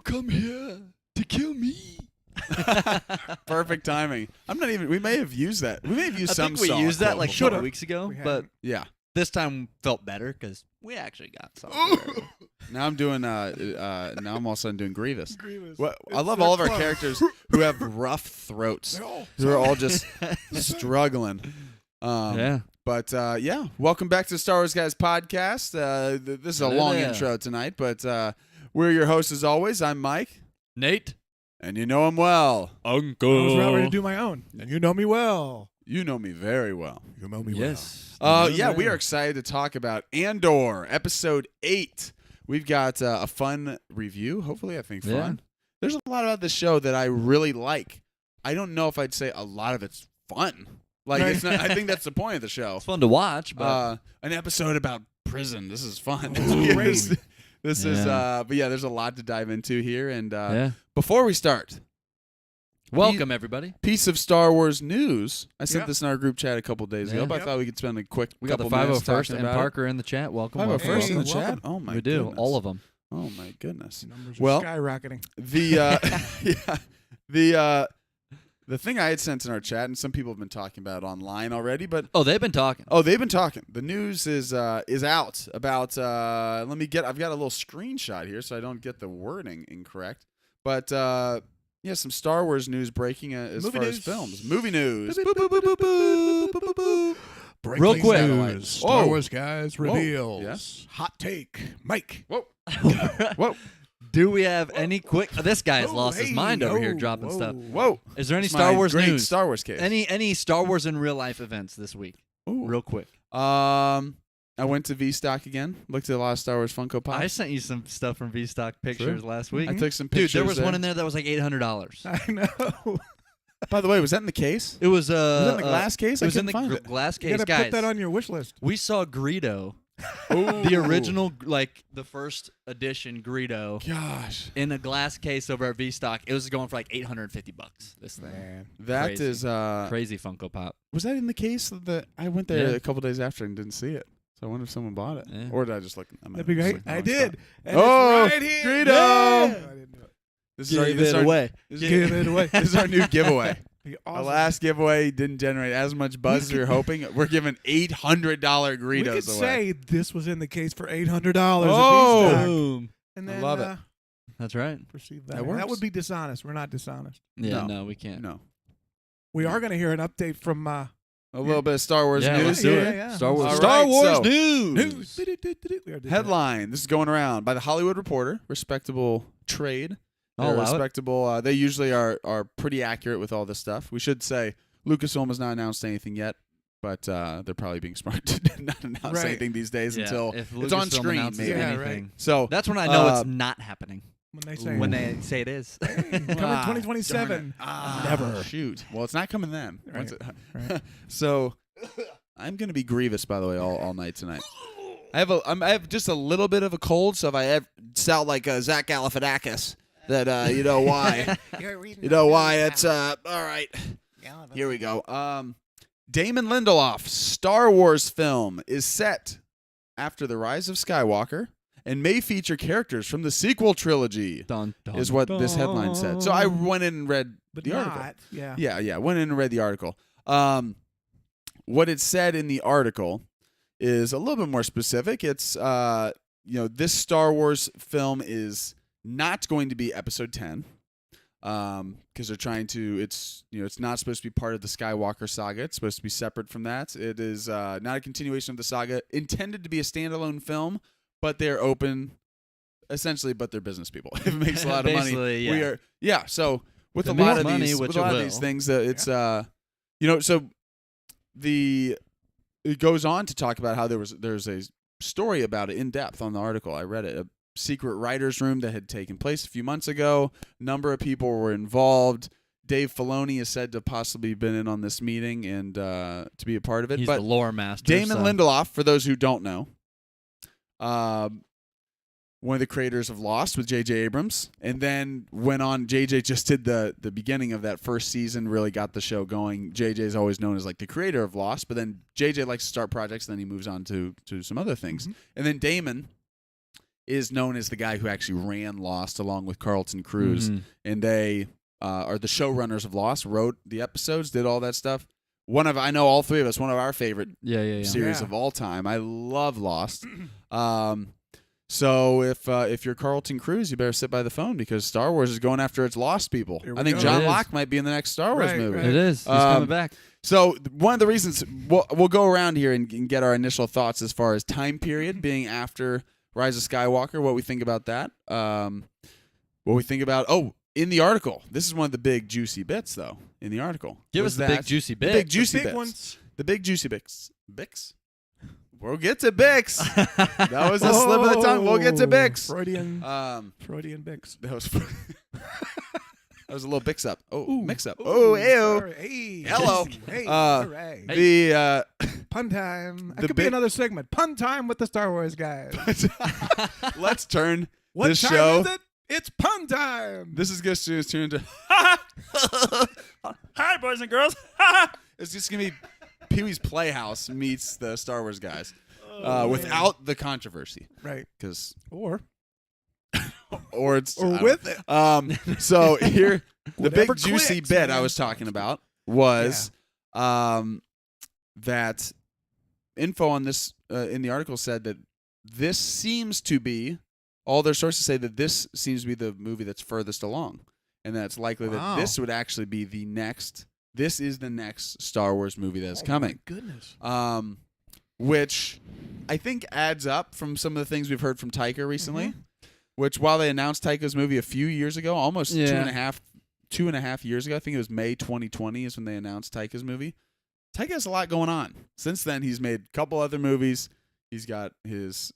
come here to kill me. Perfect timing. I'm not even. We may have used that. We may have used some. I think we used that like a before. couple weeks ago, We but Yeah. this time felt better because we actually got something. Now I'm doing. Now I'm all of a sudden doing Grievous. Grievous. Well, I It's love their all of our club. characters who have rough throats. Who are all just struggling. Yeah. But yeah, welcome back to the Star Wars Guys podcast. This is a long Yeah. intro tonight, but we're your hosts as always. I'm Mike, Nate. and you know him well. Uncle. I was about ready to do my own, and you know me well. You know me very well. You know me Yes. Yeah, we are excited to talk about Andor, episode 8. We've got a fun review. Hopefully, I think fun. Yeah. There's a lot about this show that I really like. I don't know if I'd say a lot of it's fun. Like, it's not, I think that's the point of the show. It's fun to watch, but An episode about prison. This is fun. Ooh. This is, but yeah, there's a lot to dive into here. And yeah. before we start, Welcome everybody. piece of Star Wars news. I sent Yeah. this in our group chat a couple days ago, Yeah. but I Yep. thought we could spend a quick We got the couple minutes 501st talking and about Parker in the chat. Welcome. 501st in the Hey, chat? welcome. Oh, my We do. goodness. All of them. Oh, my goodness. Numbers are Well- skyrocketing. The thing I had sent in our chat, and some people have been talking about it online already, but Oh, they've been talking. they've been talking. The news is out about. I've got a little screenshot here, so I don't get the wording incorrect. But yeah, some Star Wars news breaking as Movie far as news. films, movie news. Boop, boop, boop, boop, boop, boop, boop, boop. Breaking Real quick. news. Star Whoa. Wars guys reveals. Yes. Hot take. Mike. Whoa, whoa, Do we have any quick? This guy has Oh, lost his hey, mind over here oh, dropping whoa. stuff. whoa! Is there any It's Star my Wars great news? Star Wars case. Any Star Wars in real life events this week? Ooh. Real quick. I went to V Stock again. Looked at a lot of Star Wars Funko Pops. I sent you some stuff from V Stock pictures last week. I took some pictures. Dude, there was one in there that was like $800. I know. By the way, was that in the case? It was Was that in the glass case? It was I in the couldn't find it. glass You case, gotta guys. put that on your wish list. We saw Greedo, Ooh. the original, like the first edition Greedo, Gosh, in a glass case over at V Stock. It was going for like $850. This thing, that Crazy. is. crazy Funko Pop. Was that in the case? I went there Yeah. a couple days after and didn't see it. So I wonder if someone bought it, Yeah. or did I just look? That'd be great. I did. And Oh, it's right here. Greedo! Yeah. I didn't do it. This is our, this is our, This is, Give it away. this is our new giveaway. Be Our awesome. last giveaway didn't generate as much buzz as we were hoping. We're giving $800 Greedos we could away. say this was in the case for $800. Oh! at V-Stock, Boom. and I then, love it. That's right. Perceive That that. works. That would be dishonest. We're not dishonest. Yeah, No. no, we can't. No, We are going to hear an update from a little bit of Star Wars Yeah, news. let's do it. Yeah. Star Wars. All Star right, Wars so- news. We already did that. Headline: This is going around by the Hollywood Reporter. Respectable trade. I'll They're allow it. respectable. They usually are pretty accurate with all this stuff. We should say Lucasfilm has not announced anything yet, but they're probably being smart to not announce Right. anything these days Yeah, until if it's on Lucasfilm screen. announces Maybe. Yeah, anything. So That's when I know it's not happening. When they say When they say it is. coming 2027. Never. Shoot. Well, it's not coming then. Right. Once it- Right. So I'm gonna be Grievous, by the way, all night tonight. I have just a little bit of a cold, so if I sound like Zach Galifianakis, that you know why. You know why it's all right. Here we go. Damon Lindelof's Star Wars film is set after the rise of Skywalker and may feature characters from the sequel trilogy. Dun, dun, Is what this headline said. So I went in and read But the article. not. Yeah. Yeah. Went in and read the article. What it said in the article is a little bit more specific. It's this Star Wars film is not going to be Episode 10 because they're trying to. It's not supposed to be part of the Skywalker saga. It's supposed to be separate from that. It is not a continuation of the saga. Intended to be a standalone film, but they're open. Essentially, but they're business people. If it makes a lot of money, Basically, yeah. we are. Yeah. So with If a it lot makes of money, these, which with a it lot of will. these things, it's so it goes on to talk about how there's a story about it in depth on the article. I read it. A secret writer's room that had taken place a few months ago. A number of people were involved. Dave Filoni is said to possibly been in on this meeting and to be a part of it. He's but the lore master. Damon so. Lindelof, for those who don't know, one of the creators of Lost with J.J. Abrams, and then went on. J.J. just did the beginning of that first season, really got the show going. J.J. is always known as like the creator of Lost, but then J.J. likes to start projects, and then he moves on to some other things. Mm-hmm. And then Damon is known as the guy who actually ran Lost along with Carlton Cruise, Mhm. and they are the showrunners of Lost, wrote the episodes, did all that stuff. I know all three of us, one of our favorite Yeah. series Yeah. of all time. I love Lost. So if you're Carlton Cruise, you better sit by the phone because Star Wars is going after its Lost people. Here we I think go. John It is. Locke might be in the next Star Wars Right, movie. right. It is. He's Um, coming back. So one of the reasons we'll go around here and get our initial thoughts as far as time period being after Rise of Skywalker, what we think about that. What we think about in the article. This is one of the big juicy bits though. In the article, Give was us the big that- juicy the bit. big juicy Big bits. ones. The big juicy bits. Bix. We'll get to Bix. That was a slip of the tongue. We'll get to Bix. Freudian Bix. That was that was a little Bix up. Oh, mix up. Ooh, Oh, ew. sorry. Hey. Hello. Hey. Uh, all right. The Pun time. That the could be big- another segment. Pun time with the Star Wars guys. let's turn What this time show. is it? It's pun time. This is going to turn into Hi, boys and girls. it's just going to be Pee-wee's Playhouse meets the Star Wars guys man. without the controversy Right. because Or it's I don't with know. it. So here the Whatever big juicy clicks, bit I man. was talking about was that info on this in the article said that this seems to be all their sources say that this seems to be the movie that's furthest along, and that it's likely Wow. that this would actually be the next. This is the next Star Wars movie that's coming. My goodness. Which I think adds up from some of the things we've heard from Taika recently. Mm-hmm. Which, while they announced Taika's movie a few years ago, almost Yeah. two and a half years ago, I think it was May 2020 is when they announced Taika's movie. Taika has a lot going on. Since then, he's made a couple other movies. He's got his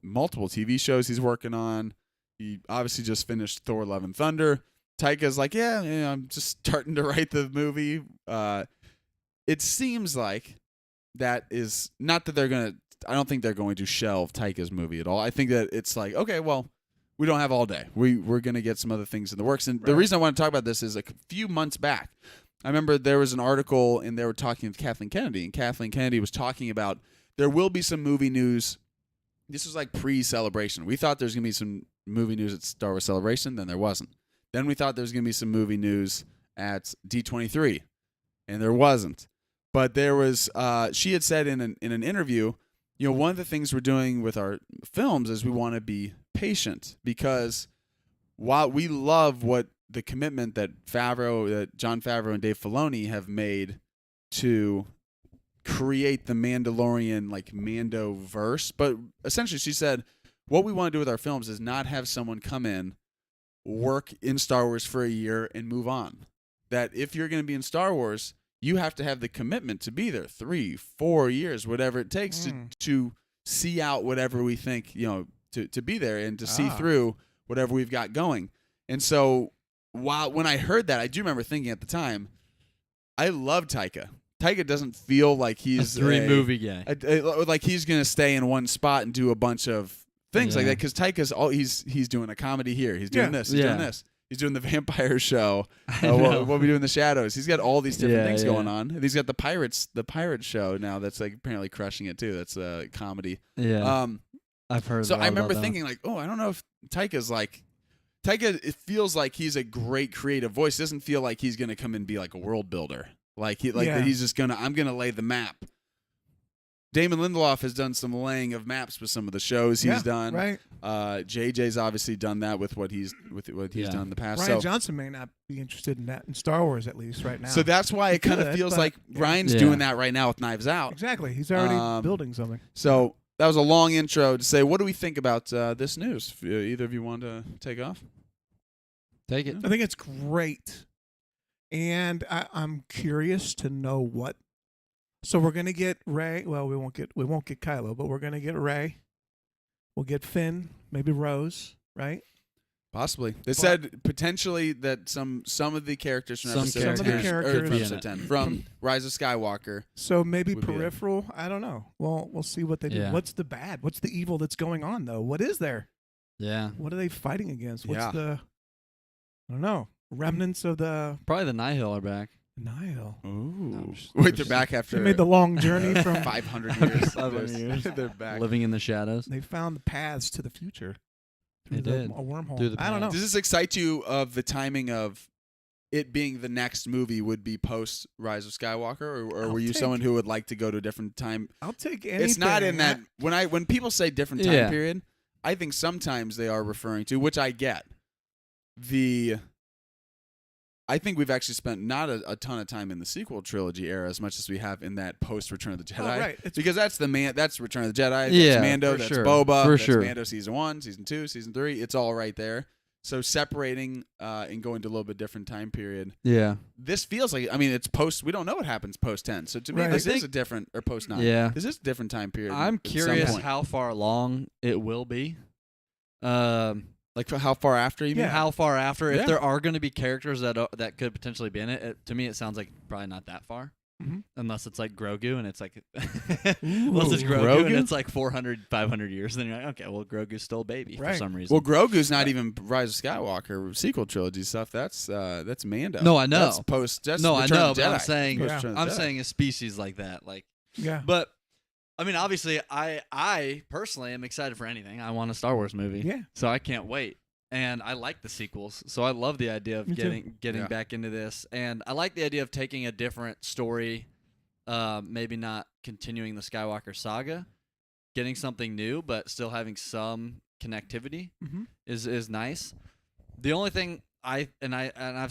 multiple TV shows he's working on. He obviously just finished Thor: Love and Thunder. Taika's like, yeah, I'm just starting to write the movie. It seems like that is not that they're going to – I don't think they're going to shelve Taika's movie at all. I think that it's like, okay, well, we don't have all day. We're going to get some other things in the works. And the Right. reason I want to talk about this is a few months back, I remember there was an article and they were talking with Kathleen Kennedy, and Kathleen Kennedy was talking about there will be some movie news. This was like pre-Celebration. We thought there was going to be some movie news at Star Wars Celebration, then there wasn't. Then we thought there was going to be some movie news at D23, and there wasn't. But there was. She had said in an interview, one of the things we're doing with our films is we want to be patient because while we love what the commitment that Jon Favreau and Dave Filoni have made to create the Mandalorian like Mando verse, but essentially she said what we want to do with our films is not have someone come in, work in Star Wars for a year and move on. That if you're going to be in Star Wars, you have to have the commitment to be there 3-4 years, whatever it takes to see out whatever we think, to be there and to see through whatever we've got going. And so when I heard that, I do remember thinking at the time, I love Taika. Taika doesn't feel like he's a three-movie guy. like he's going to stay in one spot and do a bunch of things like that because Taika's he's doing a comedy here. He's doing this. He's doing this. He's doing the vampire show. What we do in the shadows. He's got all these different things going on. And he's got the pirate show now that's like apparently crushing it too. That's a comedy. Yeah. I've heard. So a lot I remember about that. thinking like, I don't know if Taika's like Taika. It feels like he's a great creative voice. It doesn't feel like he's gonna come and be like a world builder. Like that he's just I'm gonna lay the map. Damon Lindelof has done some laying of maps with some of the shows he's done. Right. JJ's obviously done that with what he's done in the past. Ryan so, Johnson may not be interested in that in Star Wars, at least right now. so that's why it kind of could, feels but- like Ryan's doing that right now with Knives Out. Exactly. He's already building something. So that was a long intro to say, what do we think about this news? If either of you want to take off? Take it. I think it's great, and I'm curious to know what. So we're gonna get Rey. Well, we won't get Kylo, but we're gonna get Rey. We'll get Finn, maybe Rose, right? Possibly. They said potentially that some of the characters from Some episode characters. 10, Some of the characters. or from Be in episode it. 10, from Rise of Skywalker. So maybe Would be it. peripheral. I don't know. Well, we'll see what they do. Yeah. What's the bad? What's the evil that's going on though? What is there? Yeah. What are they fighting against? What's Yeah. the? I don't know. Remnants of the. Probably the Nihil are back. Nile. Ooh. just- Wait, they're back after They made the long journey from. 500 years. 500 years. They're back. Living in the shadows. They found the paths to the future. They Through did. a wormhole. Through the I don't know. Does this excite you of the timing of it being the next movie would be post Rise of Skywalker, or I'll were you take- someone who would like to go to a different time? I'll take anything. It's not in that when people say different time Yeah. period, I think sometimes they are referring to, which I get. I think we've actually spent not a ton of time in the sequel trilogy era as much as we have in that post Return of the Jedi. Oh, right. Because that's that's Return of the Jedi, Yeah, that's Mando, for that's sure. Boba, For that's sure. Mando season 1, season 2, season 3. It's all right there. So separating and going to a little bit different time period. Yeah. This feels like, I mean, it's post. We don't know what happens post 10. So to me, Right. this I is think- a different, or post 9. Yeah. This is a different time period. I'm at some curious point. how far along it will be. Like how far after you mean? Yeah. How far after? Yeah. If there are going to be characters that could potentially be in it, to me it sounds like probably not that far. Mhm. Unless it's like Grogu and it's like Ooh. unless it's Grogu, Grogu? and it's like 400, 500 years, then you're like, okay, well Grogu's still a baby for Right. some reason. Well, Grogu's not even Rise of Skywalker sequel trilogy stuff. That's Mando. No, I know. That's post. That's no, I Return know, of the but I'm Jedi. saying Yeah. Post Return of the I'm Jedi. saying a species like that, like. Yeah. But I mean, obviously, I personally am excited for anything. I want a Star Wars movie, Yeah. so I can't wait. And I like the sequels, so I love the idea of Me too. getting Yeah. back into this. And I like the idea of taking a different story, maybe not continuing the Skywalker saga, getting something new, but still having some connectivity Mhm. is nice. The only thing I've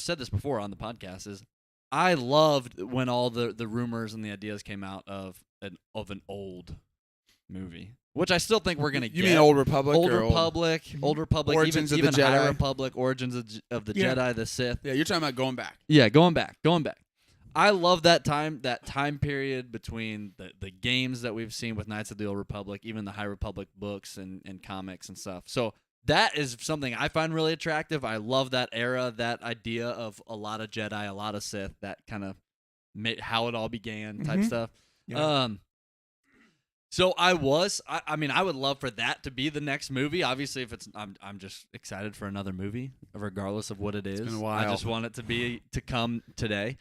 said this before on the podcast is I loved when all the rumors and the ideas came out of an old movie, which I still think we're gonna You get. mean Old Republic? Old or Republic, Old Republic, Origins of even the High Jedi. Republic, Origins of the Yeah. Jedi, the Sith. Yeah, you're talking about going back. Yeah, going back. I love that time period between the games that we've seen with Knights of the Old Republic, even the High Republic books and comics and stuff. So that is something I find really attractive. I love that era, that idea of a lot of Jedi, a lot of Sith, that kind of how it all began type Mhm. stuff. Yeah. So I mean, I would love for that to be the next movie. Obviously, if it's, I'm just excited for another movie, regardless of what it is. been a I while. just want it to come today.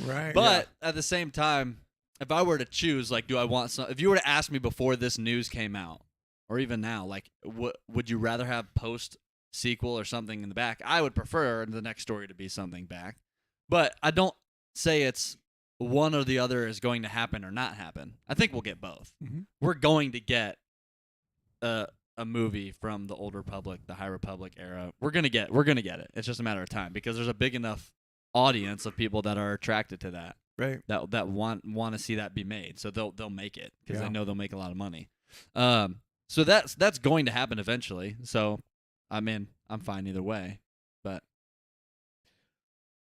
Right. But at the same time, if I were to choose, like, do I want some? If you were to ask me before this news came out, or even now, like, would you rather have post sequel or something in the back? I would prefer the next story to be something back, but I don't say it's one or the other is going to happen or not happen. I think we'll get both. Mhm. We're going to get a movie from the Old Republic, the High Republic era. We're gonna get it. It's just a matter of time because there's a big enough audience of people that are attracted to that. Right. That want to see that be made, so they'll make it because Yeah. they know they'll make a lot of money. So that's going to happen eventually. So I'm fine either way. But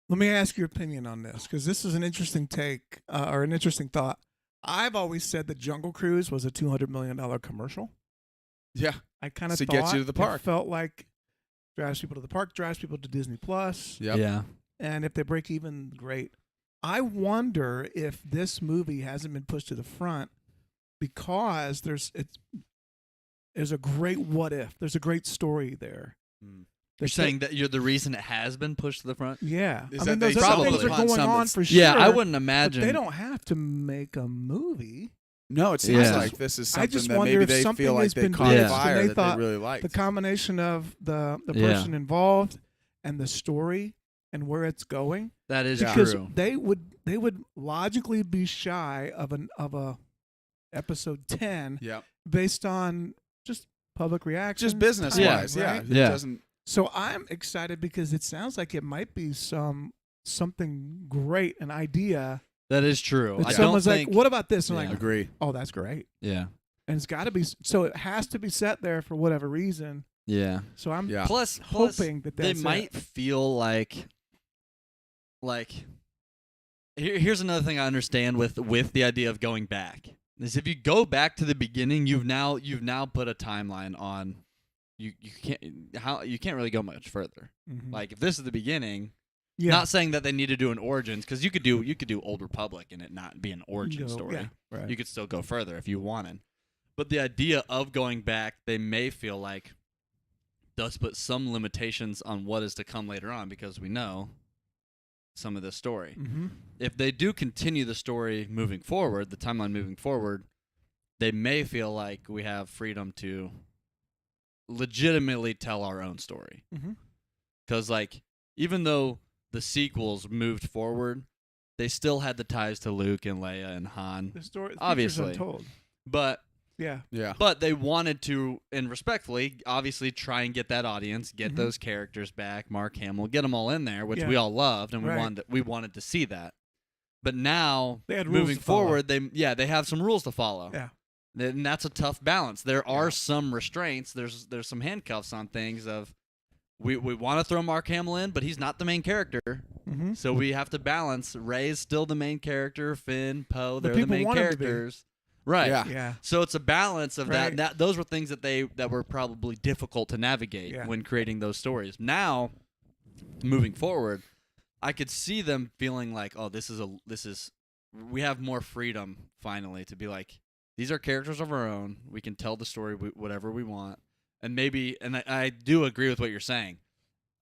Let me ask your opinion on this because this is an interesting take or an interesting thought. I've always said that Jungle Cruise was a $200 million commercial. Yeah. I kind of To thought get you to the park. It felt like drives people to the park, drives people to Disney Plus, Yep. yeah, and if they break even, great. I wonder if this movie hasn't been pushed to the front because there's a great what if. There's a great story there. Mm. you're saying that you're the reason it has been pushed to the front. Yeah. Is I that mean, they those other stumbled things are upon going some on that's- for sure. Yeah, I wouldn't but imagine. they don't have to make a movie. No, it seems Yeah. like this is I something just that wonder maybe if they something feel like has they been caught pitched fire and they that thought they really liked. The combination of the Yeah. person involved and the story and where it's going, That is Yeah. because true. they would logically be shy of a episode 10 Yeah. based on just public reaction, Just business Yeah. wise, yeah. right? It Yeah. doesn't So I'm excited because it sounds like it might be something great, an idea That is true. that I don't someone's think. like, "What about this?" And I'm Yeah. like, agree. "Oh, that's great." Yeah, And it's got to be so. It has to be set there for whatever reason. yeah. So I'm Yeah. Plus, hoping that they that's it. might feel like here's another thing I understand with the idea of going back is if you go back to the beginning, you've now put a timeline on you can't really go much further. Mhm. Like if this is the beginning, yeah. not saying that they need to do an origins because you could do Old Republic and it not be an origin Go- story. yeah, right. You could still go further if you wanted. But the idea of going back, they may feel like does put some limitations on what is to come later on because we know some of this story. Mm-hmm. If they do continue the story moving forward, the timeline moving forward, they may feel like we have freedom to legitimately tell our own story. Mm-hmm. Because, like, even though the sequels moved forward, they still had the ties to Luke and Leia and Han. The story, Obviously. untold. But Yeah. But they wanted to, and respectfully, obviously try and get that audience, get Mhm. those characters back, Mark Hamill, get them all in there, which Yeah. we all loved, and Right. we wanted to see that. But now, They had rules moving to follow. forward, they have some rules to follow. Yeah. And that's a tough balance. There are Yeah. some restraints. There's some handcuffs on things of we want to throw Mark Hamill in, but he's not the main character. Mm-hmm. So we have to balance. Rey's still the main character. Finn, Poe, But they're the people main want him to be. characters. Right. Yeah. Yeah. So it's a balance of Right. that. Those were things that were probably difficult to navigate Yeah. when creating those stories. Now, moving forward, I could see them feeling like, oh, we have more freedom finally to be like, these are characters of our own. We can tell the story whatever we want, and maybe. And I do agree with what you're saying.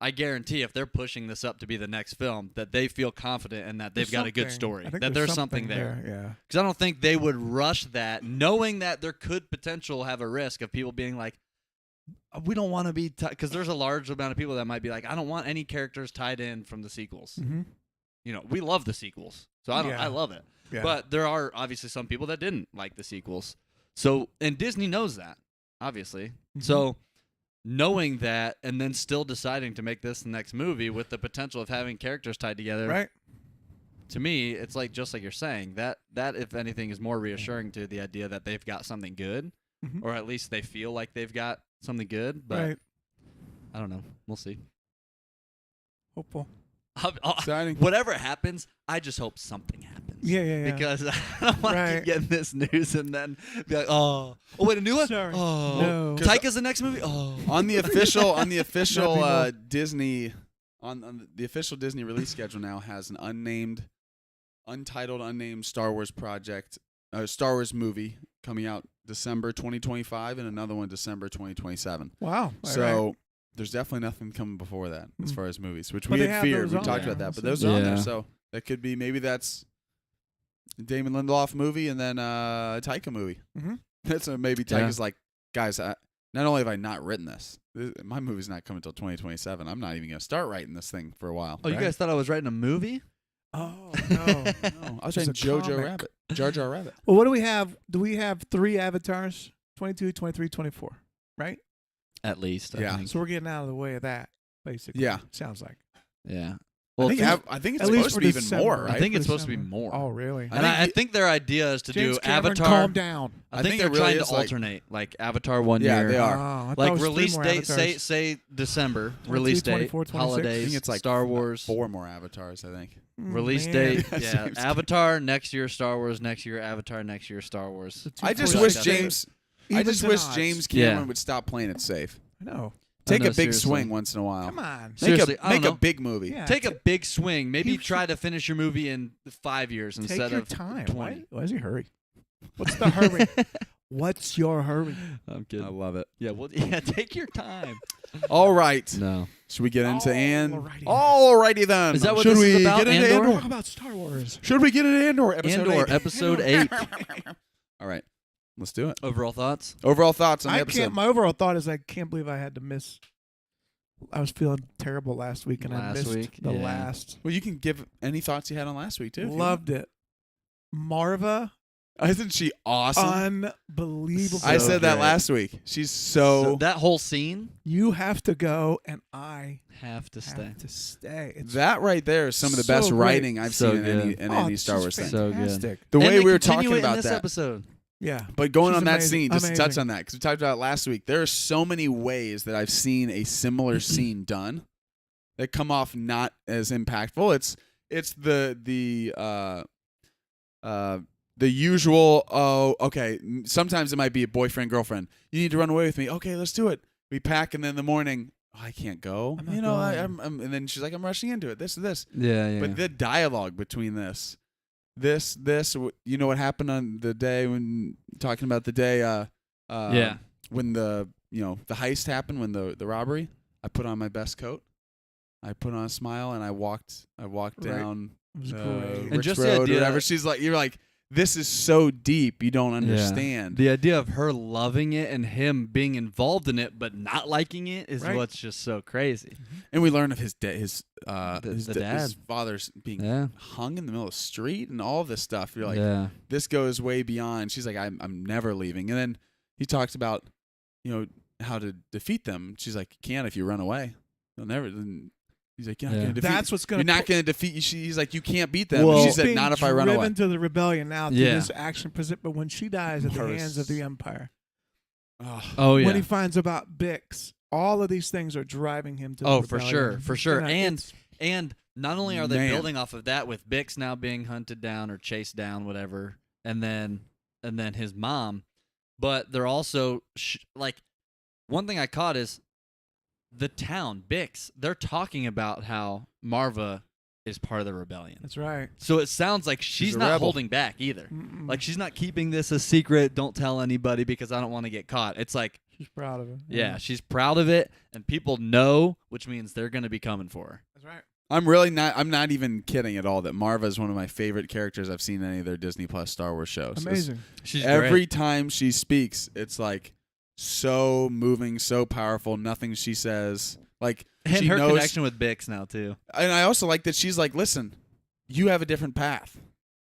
I guarantee if they're pushing this up to be the next film, that they feel confident and that they've got a good something. story. I think That there's something there. Yeah. Because I don't think they would rush that, knowing that there could potential have a risk of people being like, we don't want to be, because there's a large amount of people that might be like, I don't want any characters tied in from the sequels. Mm-hmm. You know, we love the sequels, so Yeah. I love it. Yeah. But there are obviously some people that didn't like the sequels. So, and Disney knows that, obviously. Mhm. So, knowing that and then still deciding to make this the next movie with the potential of having characters tied together, Right. to me, it's like just like you're saying, that if anything is more reassuring to the idea that they've got something good, Mhm. or at least they feel like they've got something good. But Right. I don't know. We'll see. Hopeful. Exciting. Whatever happens, I just hope something happens. Yeah. Because I don't want to Right. keep getting this news and then be like, oh wait, a new one? Sorry. Oh, No. Taika's the next movie? Oh. On the official That'd be Disney on the official Disney release schedule now has an unnamed Star Wars project, Star Wars movie coming out December 2025 and another one December 2027. Wow. All So right. there's definitely nothing coming before that as Mm. far as movies, which But we they had have feared. those We on talked there. about that, but That's those are on there. Yeah. So that could be maybe that's Damon Lindelof movie and then a Taika movie. Mhm. That's maybe Yeah. Taika's like, guys, not only have I not written this, my movie's not coming until 2027. I'm not even going to start writing this thing for a while. Oh, you Right. guys thought I was writing a movie? Oh no. No, I was It's writing a Jojo comic. Rabbit. Jar Jar Rabbit. Well, what do we have? Do we have 3 avatars? 22, 23, 24. Right? At least, I Yeah. think. So we're getting out of the way of that, basically. Yeah. Sounds like. Yeah. I Well, think, think- I think it's At least supposed for to be even December. more, right? I think it's For supposed to be December. more. Oh, really? I and I think think their idea is to James do Cameron, Avatar. calm down. I think it they're really trying to is like- alternate, like Avatar one Yeah, year. they are. Oh, I thought it Like was 3 release more date, avatars. say December 22, release date, 24, 26. I holidays. think it's like Star Wars 4 more avatars, I think. release Man. date. That Yeah, seems- Avatar next year, Star Wars next year, Avatar next year, Star Wars. The I just 246 wish That's James I Evens just and wish odds. James Yeah. Cameron would stop playing it safe. I know. Take no, a big seriously. swing once in a while. Come on. Seriously, I make don't a know. big movie. Yeah, Take a big swing. Maybe He try to finish your movie in 5 years Take instead your of time. 20. Why is he hurry? What's the hurry? What's your hurry? I'm kidding. I love it. Yeah, well, yeah. Take your time. All right. No. Should we get into Alrighty. Alrighty then. Is that what Should this is we about, get into Andor? Talk about Star Wars. Should we get into Andor episode Andor 8? episode 8. All right. Let's do it. Overall thoughts? Overall thoughts on the I episode. can't. My overall thought is I can't believe I had to miss. I was feeling terrible last week, and I Last missed week? the Yeah. last. Well, you can give any thoughts you had on last week too. if you Loved it. Marva, want. Isn't she awesome? unbelievable. I So said that great. last week. She's So so that whole scene You have to go, and I have to stay. have to stay. It's that right there is some of the so best great. writing I've So seen in good. any Star she's Wars thing. So good. fantastic. The And way they we were continue talking it in about this that. episode. Yeah, But going She's on that amazing. scene, just to touch Amazing. on that, because we talked about it last week, there are so many ways that I've seen a similar scene done that come off not as impactful. It's the usual. Oh, okay. Sometimes it might be a boyfriend girlfriend. You need to run away with me. Okay, let's do it. We pack, and then in the morning, oh, I can't go. I'm not You know, going. I'm, and then she's like, I'm rushing into it. This. Yeah, yeah. But the dialogue between this, you know what happened on the day when talking about the day, yeah. when the heist happened, when the robbery, I put on my best coat. I put on a smile and I walked Right. down It was great. And Rich just the Road, idea- or whatever. She's like, you're like, this is so deep, you don't understand. The idea of her loving it and him being involved in it but not liking it is Right. what's just so crazy. And we learn of his dad, The his dad. father's being Yeah. hung in the middle of the street and all this stuff. You're like, yeah. this goes way beyond. She's like, I'm never leaving. And then he talks about, how to defeat them. She's like, you can't if you run away. You'll never. And he's like, you're not Yeah. gonna defeat. That's what's going You're to not going to defeat. He's like, you can't beat them. Well- And she She's said, being not if I run away. driven to the rebellion now through Yeah. this action present. But when she dies at the Morris. hands of the Empire, Oh yeah. when he finds about Bix, all of these things are driving him to the Oh, for rebellion. sure, for sure. Yeah, And it's- And not only are they Man. building off of that with Bix now being hunted down or chased down, whatever, and then his mom, but they're also like one thing I caught is the town Bix. They're talking about how Marva is part of the rebellion. that's right. So it sounds like she's a not rebel. holding back either. Mm-mm. Like she's not keeping this a secret. Don't tell anybody because I don't want to get caught. It's like, she's proud of it. yeah, she's proud of it, and people know, which means they're going to be coming for her. that's right. I'm not even kidding at all that Marva is one of my favorite characters I've seen in any of their Disney Plus Star Wars shows. It's- Amazing. She's Every great. time she speaks, it's like so moving, so powerful. Nothing she says, like And she her knows. connection with Bix now too. And I also like that she's like, listen, you have a different path.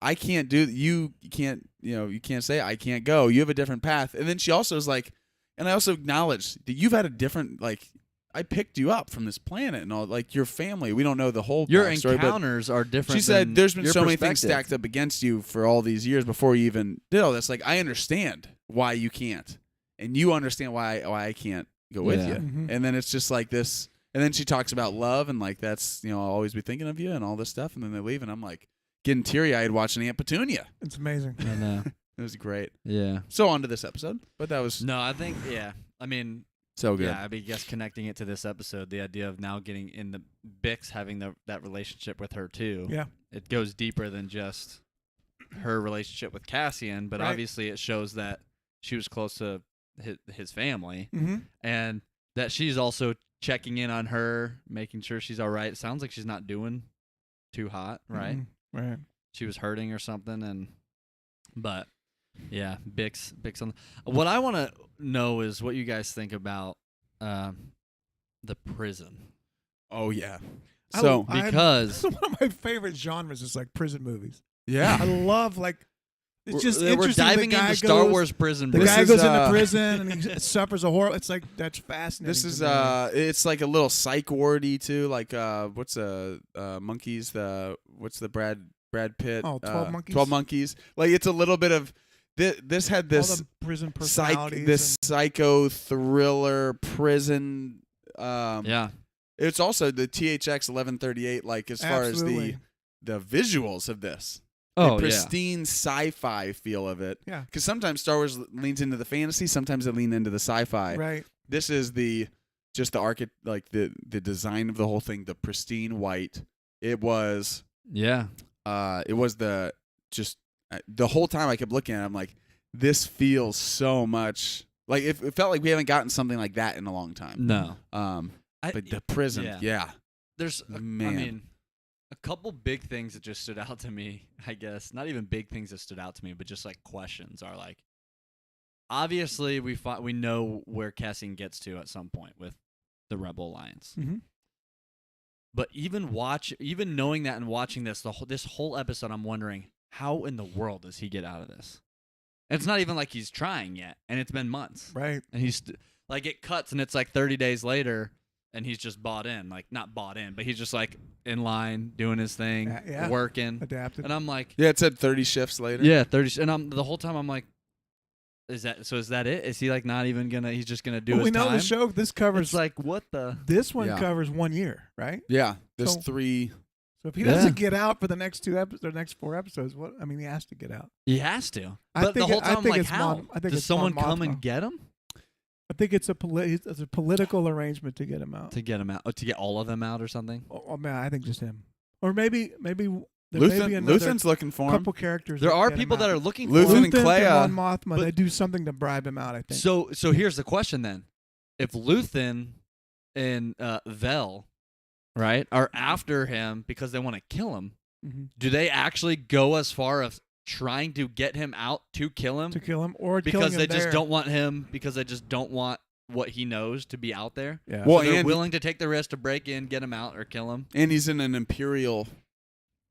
I can't do. You can't. You can't say I can't go. You have a different path. And then she also is like, and I also acknowledge that you've had a different like. I picked you up from this planet and all, like your family. We don't know the whole Your backstory, but encounters are different. she said than there's been your so many things perspective. stacked up against you for all these years before you even did all this. Like I understand why you can't, and you understand why I can't go with Yeah. you. Mhm. And then it's just like this. And then she talks about love and like that's I'll always be thinking of you and all this stuff. And then they leave, and I'm like getting teary eyed watching Aunt Petunia. It's amazing. I know. It was great. Yeah. So on to this episode, but that was No, I think I mean, so good. yeah. I mean, guess connecting it to this episode, the idea of now getting in the Bix having that relationship with her too. Yeah. It goes deeper than just her relationship with Cassian, but Right. obviously it shows that she was close to his family, Mm-hmm. and that she's also checking in on her, making sure she's all right. It sounds like she's not doing too hot, right? Right. She was hurting or something, but yeah, Bix on. What I want to know is what you guys think about the prison, Oh yeah. I- So because One of my favorite genres is like prison movies. I yeah. love like it's just we're interesting. diving the guy into Star goes- Wars prison. The break. This guy is, goes into uh, prison and he suffers a horror. It's like that's fascinating. This is to me. it's like a little psych wardy too. Like what's monkeys? What's the Brad Pitt? 12 Monkeys? 12 Monkeys. Like it's a little bit of this had all this the prison psych personalities. this psycho thriller prison. Yeah, It's also the THX 1138. Like as far Absolutely. as the visuals of this. oh The pristine sci-fi feel of it. Yeah. Because sometimes Star Wars leans into the fantasy, sometimes they lean into the sci-fi. right. This is the design of the whole thing, the pristine white. It was yeah. the whole time I kept looking at it, I'm like, this feels so much like it felt like we haven't gotten something like that in a long time. No, But the prison, yeah. There's Man. I mean, a couple big things that just stood out to me. I guess not even big things that stood out to me, but just like questions are like. Obviously, we know where Cassian gets to at some point with the Rebel Alliance. Mm-hmm. But even knowing that and watching this whole episode, I'm wondering how in the world does he get out of this? And it's not even like he's trying yet, and it's been months, Right. and he's like it cuts, and it's like 30 days later, and he's just bought in, like not bought in, but he's just like in line doing his thing, Yeah. working, Adapted. and I'm like, Yeah, it said 30 shifts later. yeah, 30, and the whole time I'm like, is that it? Is he like not even gonna? He's just gonna do Well, his we know time? the show. This covers It's like what the? this one Yeah. covers 1 year, right? Yeah. There's So- 3. So if he Yeah. doesn't get out for the next 2 episodes, or next 4 episodes, he has to get out. He has to. I But the think whole it- I time, I'm think like, it's how? Mon- I think Does it's someone Mon come Mothma. and get him? I think it's a political arrangement to get him out. To get him out, to get all of them out or something. Oh man, I think just him, or maybe there may be another Luthen's looking for him. couple characters. There that are get him people that out. are looking Luthen for him. and Clea. and Mon Mothma. But- They do something to bribe him out. I think. So here's the question then: if Luthen and Vel right, are after him because they want to kill him, Mm-hmm. do they actually go as far as trying to get him out to kill him? To kill him or Because killing him they just there. don't want him, because they just don't want what he knows to be out there. Yeah. Well, So they're and- willing to take the risk to break in, get him out, or kill him. And he's in an imperial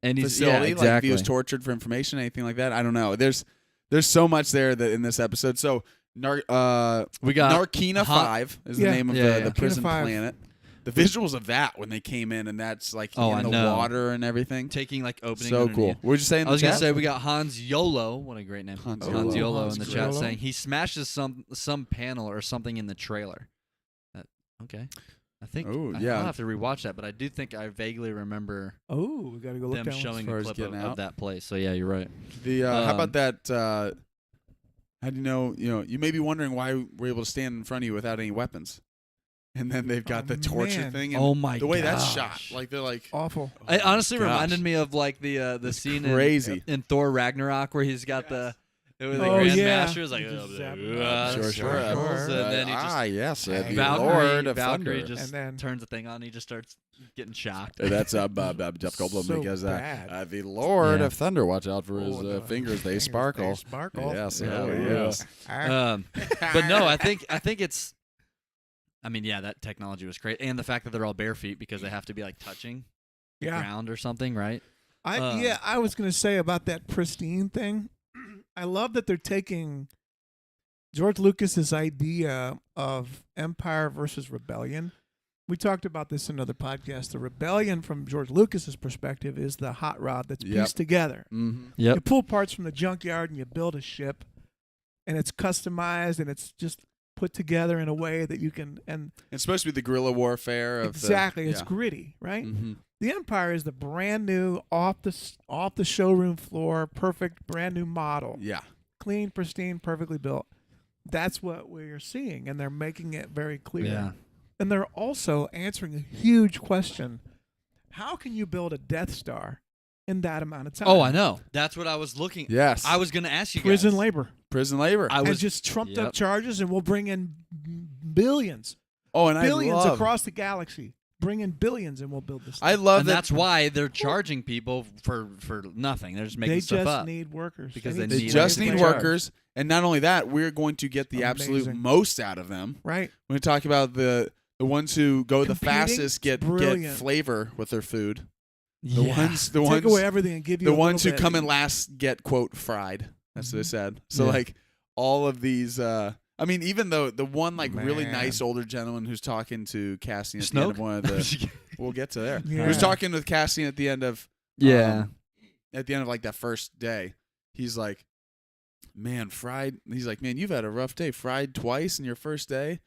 And he's facility. yeah, Like if exactly. he was tortured for information, anything like that. I don't know. There's so much there that in this episode. So we got Narkina 5 is the Yeah. name of Yeah, yeah. the prison Narkina 5. planet. The visuals of that when they came in and that's like Oh, in I the know. water and everything. taking like opening. So cool. underneath. What did you say in I the was gonna chat? say we got Hans Yolo. What a great name. Hans Hans Yolo. Yolo Hans in the chat Yolo. saying he smashes some panel or something in the trailer. Okay. I think Oh, yeah. I'll have to rewatch that, but I do think I vaguely remember Oh, we got to go look them down. showing far a as clip getting of out. that place. So yeah, you're right. The how about Um, that? How do you know? You may be wondering why we're able to stand in front of you without any weapons, and then they've got Oh, the torture man. thing. And Oh my the way that's gosh. shot, like they're like Awful. It honestly gosh. reminded me of like the scene crazy. in Thor Ragnarok where he's got the Oh, Grand yeah. Master is like, He just zapped him. sure. and then he just yes, the Valkyrie, Lord of Valkyrie Thunder. just And then- turns the thing on. And he just starts getting shocked. That's Jeff Goldblum So because bad. the Lord Yeah. of Thunder. Watch out for his Oh, the fingers; they fingers, sparkle. They sparkle. Yes, Yeah. oh yes. But no, I think it's. I mean, yeah, that technology was great, and the fact that they're all bare feet because they have to be like touching the Yeah. ground or something, right? I was going to say about that pristine thing. I love that they're taking George Lucas's idea of Empire versus Rebellion. We talked about this in another podcast. The Rebellion, from George Lucas's perspective, is the hot rod that's Yep. pieced together. Mm-hmm. Yep. You pull parts from the junkyard and you build a ship, and it's customized and it's just put together in a way that you can. And It's supposed to be the guerrilla warfare of exactly, it's yeah. gritty, right? Mm-hmm. The Empire is the brand new, off the showroom floor, perfect, brand new model. Yeah. Clean, pristine, perfectly built. That's what we're seeing, and they're making it very clear. Yeah. And they're also answering a huge question. How can you build a Death Star in that amount of time? Oh, I know. That's what I was looking. Yes. I was going to ask you Prison guys. labor. Prison labor. I And was just trumped Yep. up charges, and we'll bring in billions. oh, and Billions I love. across the galaxy. Bring in billions, and we'll build this. I thing. love and that. that's why they're charging people for nothing. They're just making They stuff just up. need workers. Because They need just labor. need workers, and not only that, we're going to get the absolute Amazing. most out of them. Right? When we talk about the ones who go the Competing, fastest get brilliant. flavor with their food. Yeah. The Take ones away everything and give you the a ones who little bit. come in last get quote fried. That's what they Mhm. said. So Yeah. like all of these. I mean, even though the one like really Man. nice older gentleman who's talking to Cassian at the end of Snoke? one of the. We'll get to there. Yeah. He was talking with Cassian at the end of. Yeah. At the end of like that first day, he's like, "Man, fried." He's like, "Man, you've had a rough day. Fried twice in your first day."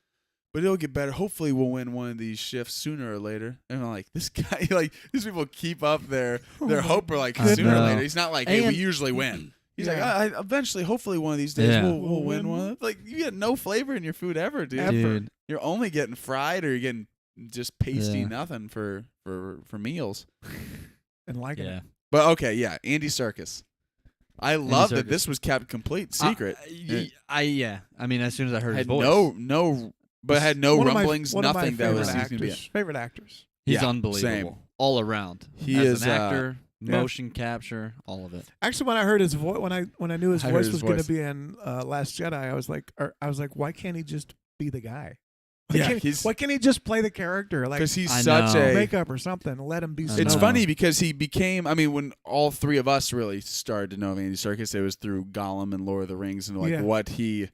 But it'll get better. Hopefully, we'll win one of these shifts sooner or later. And I'm like, this guy, like, these people keep up their hope, or like I sooner or know. later. He's not like, hey, we And- usually win. He's Yeah. like, eventually, hopefully, one of these days Yeah. we'll win one. Like, you get no flavor in your food ever, dude. Dude. You're only getting fried, or you're getting just pasty Yeah. nothing for meals. and like Yeah. it. But okay, yeah, Andy Serkis. I love that Serkis. this was kept complete secret. Yeah. I mean, as soon as I heard his had voice, but had no One of my- rumblings, one of my nothing that was favorite he's gonna be. actors. Favorite actors. he's Yeah, unbelievable same. all around. He As is, an actor, yeah. motion capture, all of it. Actually, when I heard his voice, when I knew his I heard voice his was going to voice. be in Last Jedi, I was like, why can't he just be the guy? Yeah, Why can't he just play the character? Like Because he's I such know. a. makeup or something. Let him be. I It's know. funny because he became. I mean, when all three of us really started to know of Andy Serkis, it was through Gollum and Lord of the Rings, and like Yeah. what he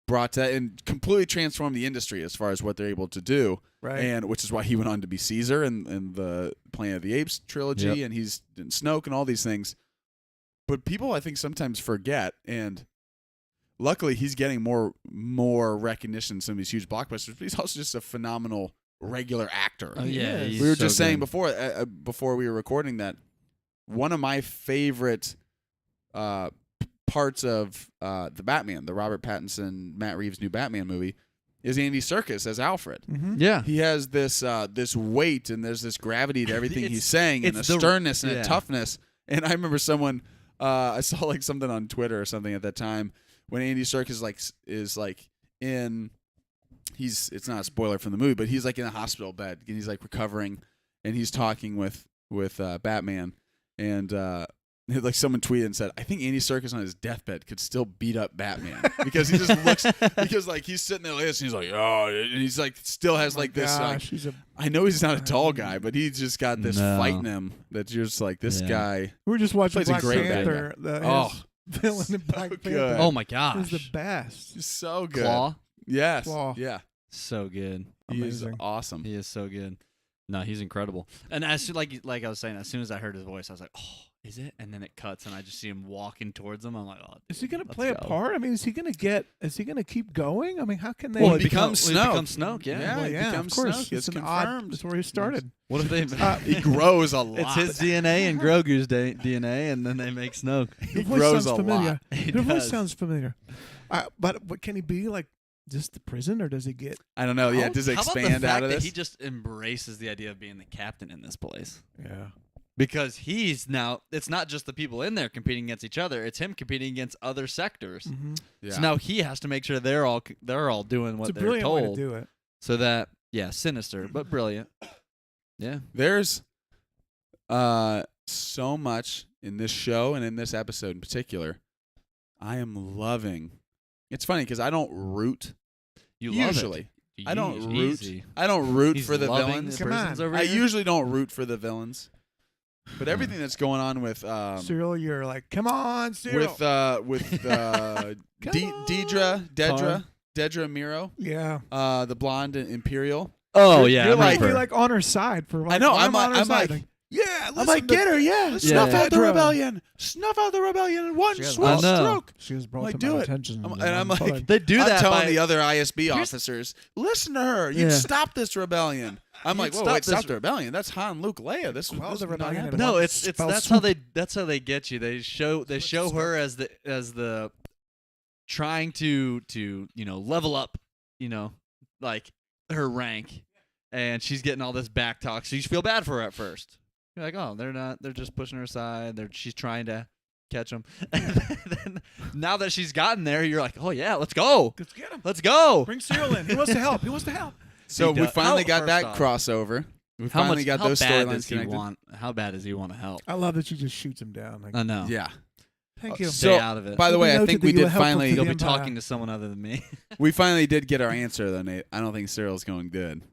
brought to and completely transformed the industry as far as what they're able to do. right. And which is why he went on to be Caesar in the Planet of the Apes trilogy, Yep. and he's in Snoke and all these things. But people, I think, sometimes forget, and luckily he's getting more recognition in some of these huge blockbusters. But he's also just a phenomenal regular actor. Oh yeah, Yes. he's We were so just saying good. before we were recording that one of my favorite parts of the Batman, the Robert Pattinson, Matt Reeves new Batman movie, is Andy Serkis as Alfred. Mm-hmm. Yeah, He has this weight and there's this gravity to everything he's saying and a it's the- sternness and a yeah. toughness. And I remember someone I saw like something on Twitter or something at that time when Andy Serkis is in it's not a spoiler from the movie, but he's like in a hospital bed and he's like recovering and he's talking with Batman, and like someone tweeted and said, I think Andy Serkis on his deathbed could still beat up Batman because he just looks because like he's sitting there like this and he's like, oh, and he's like still has like this like, I know he's not a tall guy, but he's just got this fight in him that you're just like this guy. We were just watching plays a Black great Panther. His villain in Black Panther. good. Oh my He's gosh. the best. He's so good. Claw. Yes. Claw. Yeah. So good. He is Amazing. awesome. He is so good. No, he's incredible. And as soon, like I was saying, as soon as I heard his voice, I was like, oh, is it? And then it cuts, and I just see him walking towards him. I'm like, oh, Is he going to let's play a go. part? I mean, is he going to keep going? I mean, how can they? Well, he becomes Snoke. Snoke, yeah. Yeah. he becomes of course. Snoke. It's an confirmed. That's where he started. What if they? He grows a lot. It's his DNA and Grogu's DNA, and then they make Snoke. He Your voice grows sounds a familiar. lot. He Your voice does. sounds familiar. But can he be like just the prison, or does he get? I don't know. Yeah, does it How about the expand fact out of that this? he just embraces the idea of being the captain in this place? Yeah. Because he's now, it's not just the people in there competing against each other; it's him competing against other sectors. Mm-hmm. Yeah. So now he has to make sure they're all doing what It's a they're brilliant told. way to do it. So that sinister but brilliant. Yeah. There's so much in this show and in this episode in particular. I am loving. It's funny because I don't root. You Usually, love it. I don't root. Easy. I don't root He's for the loving villains. The Come on. prisons over I here. usually don't root for the villains, but everything that's going on with Cyril, you're like, come on, Cyril. Dedra Miro, Yeah. the blonde Imperial. Oh You're- yeah, you're I like- remember. You're like on her side for. Like, I know. I'm on her I'm side. like, yeah. listen I'm like, to- get her, yeah. listen Snuff to out the Dedra. rebellion. Snuff out the rebellion in one She has swell I know. stroke. She was brought Like, to do my it. attention. And I'm like, they do I'm that telling by the other ISB officers, listen to her. You Yeah. stop this rebellion. I'm like, whoa, stop wait, stop this- the rebellion. That's Han, Luke, Leia. This Quell was the not rebellion happening. in No, one it's spell that's swoop. how they get you. They show her as the trying to level up, like her rank, and she's getting all this back talk. So you feel bad for her at first. You're like, oh, they're just pushing her aside. She's trying to catch them. And then now that she's gotten there, you're like, oh yeah, let's go. Let's get him. Let's go. Bring Cyril in. He wants to help. He wants to help. So He we does- finally how- got that first off, crossover. We How finally much? got How those bad storylines does he connected. want? How bad does he want to help? I love that you just shoots him down. Like, I know. Yeah. thank you. Stay So, out of it. By the We way, I noted think that we you were did helpful finally. to You'll the be Empire. talking to someone other than me. We finally did get our answer though, Nate. I don't think Cyril's going good.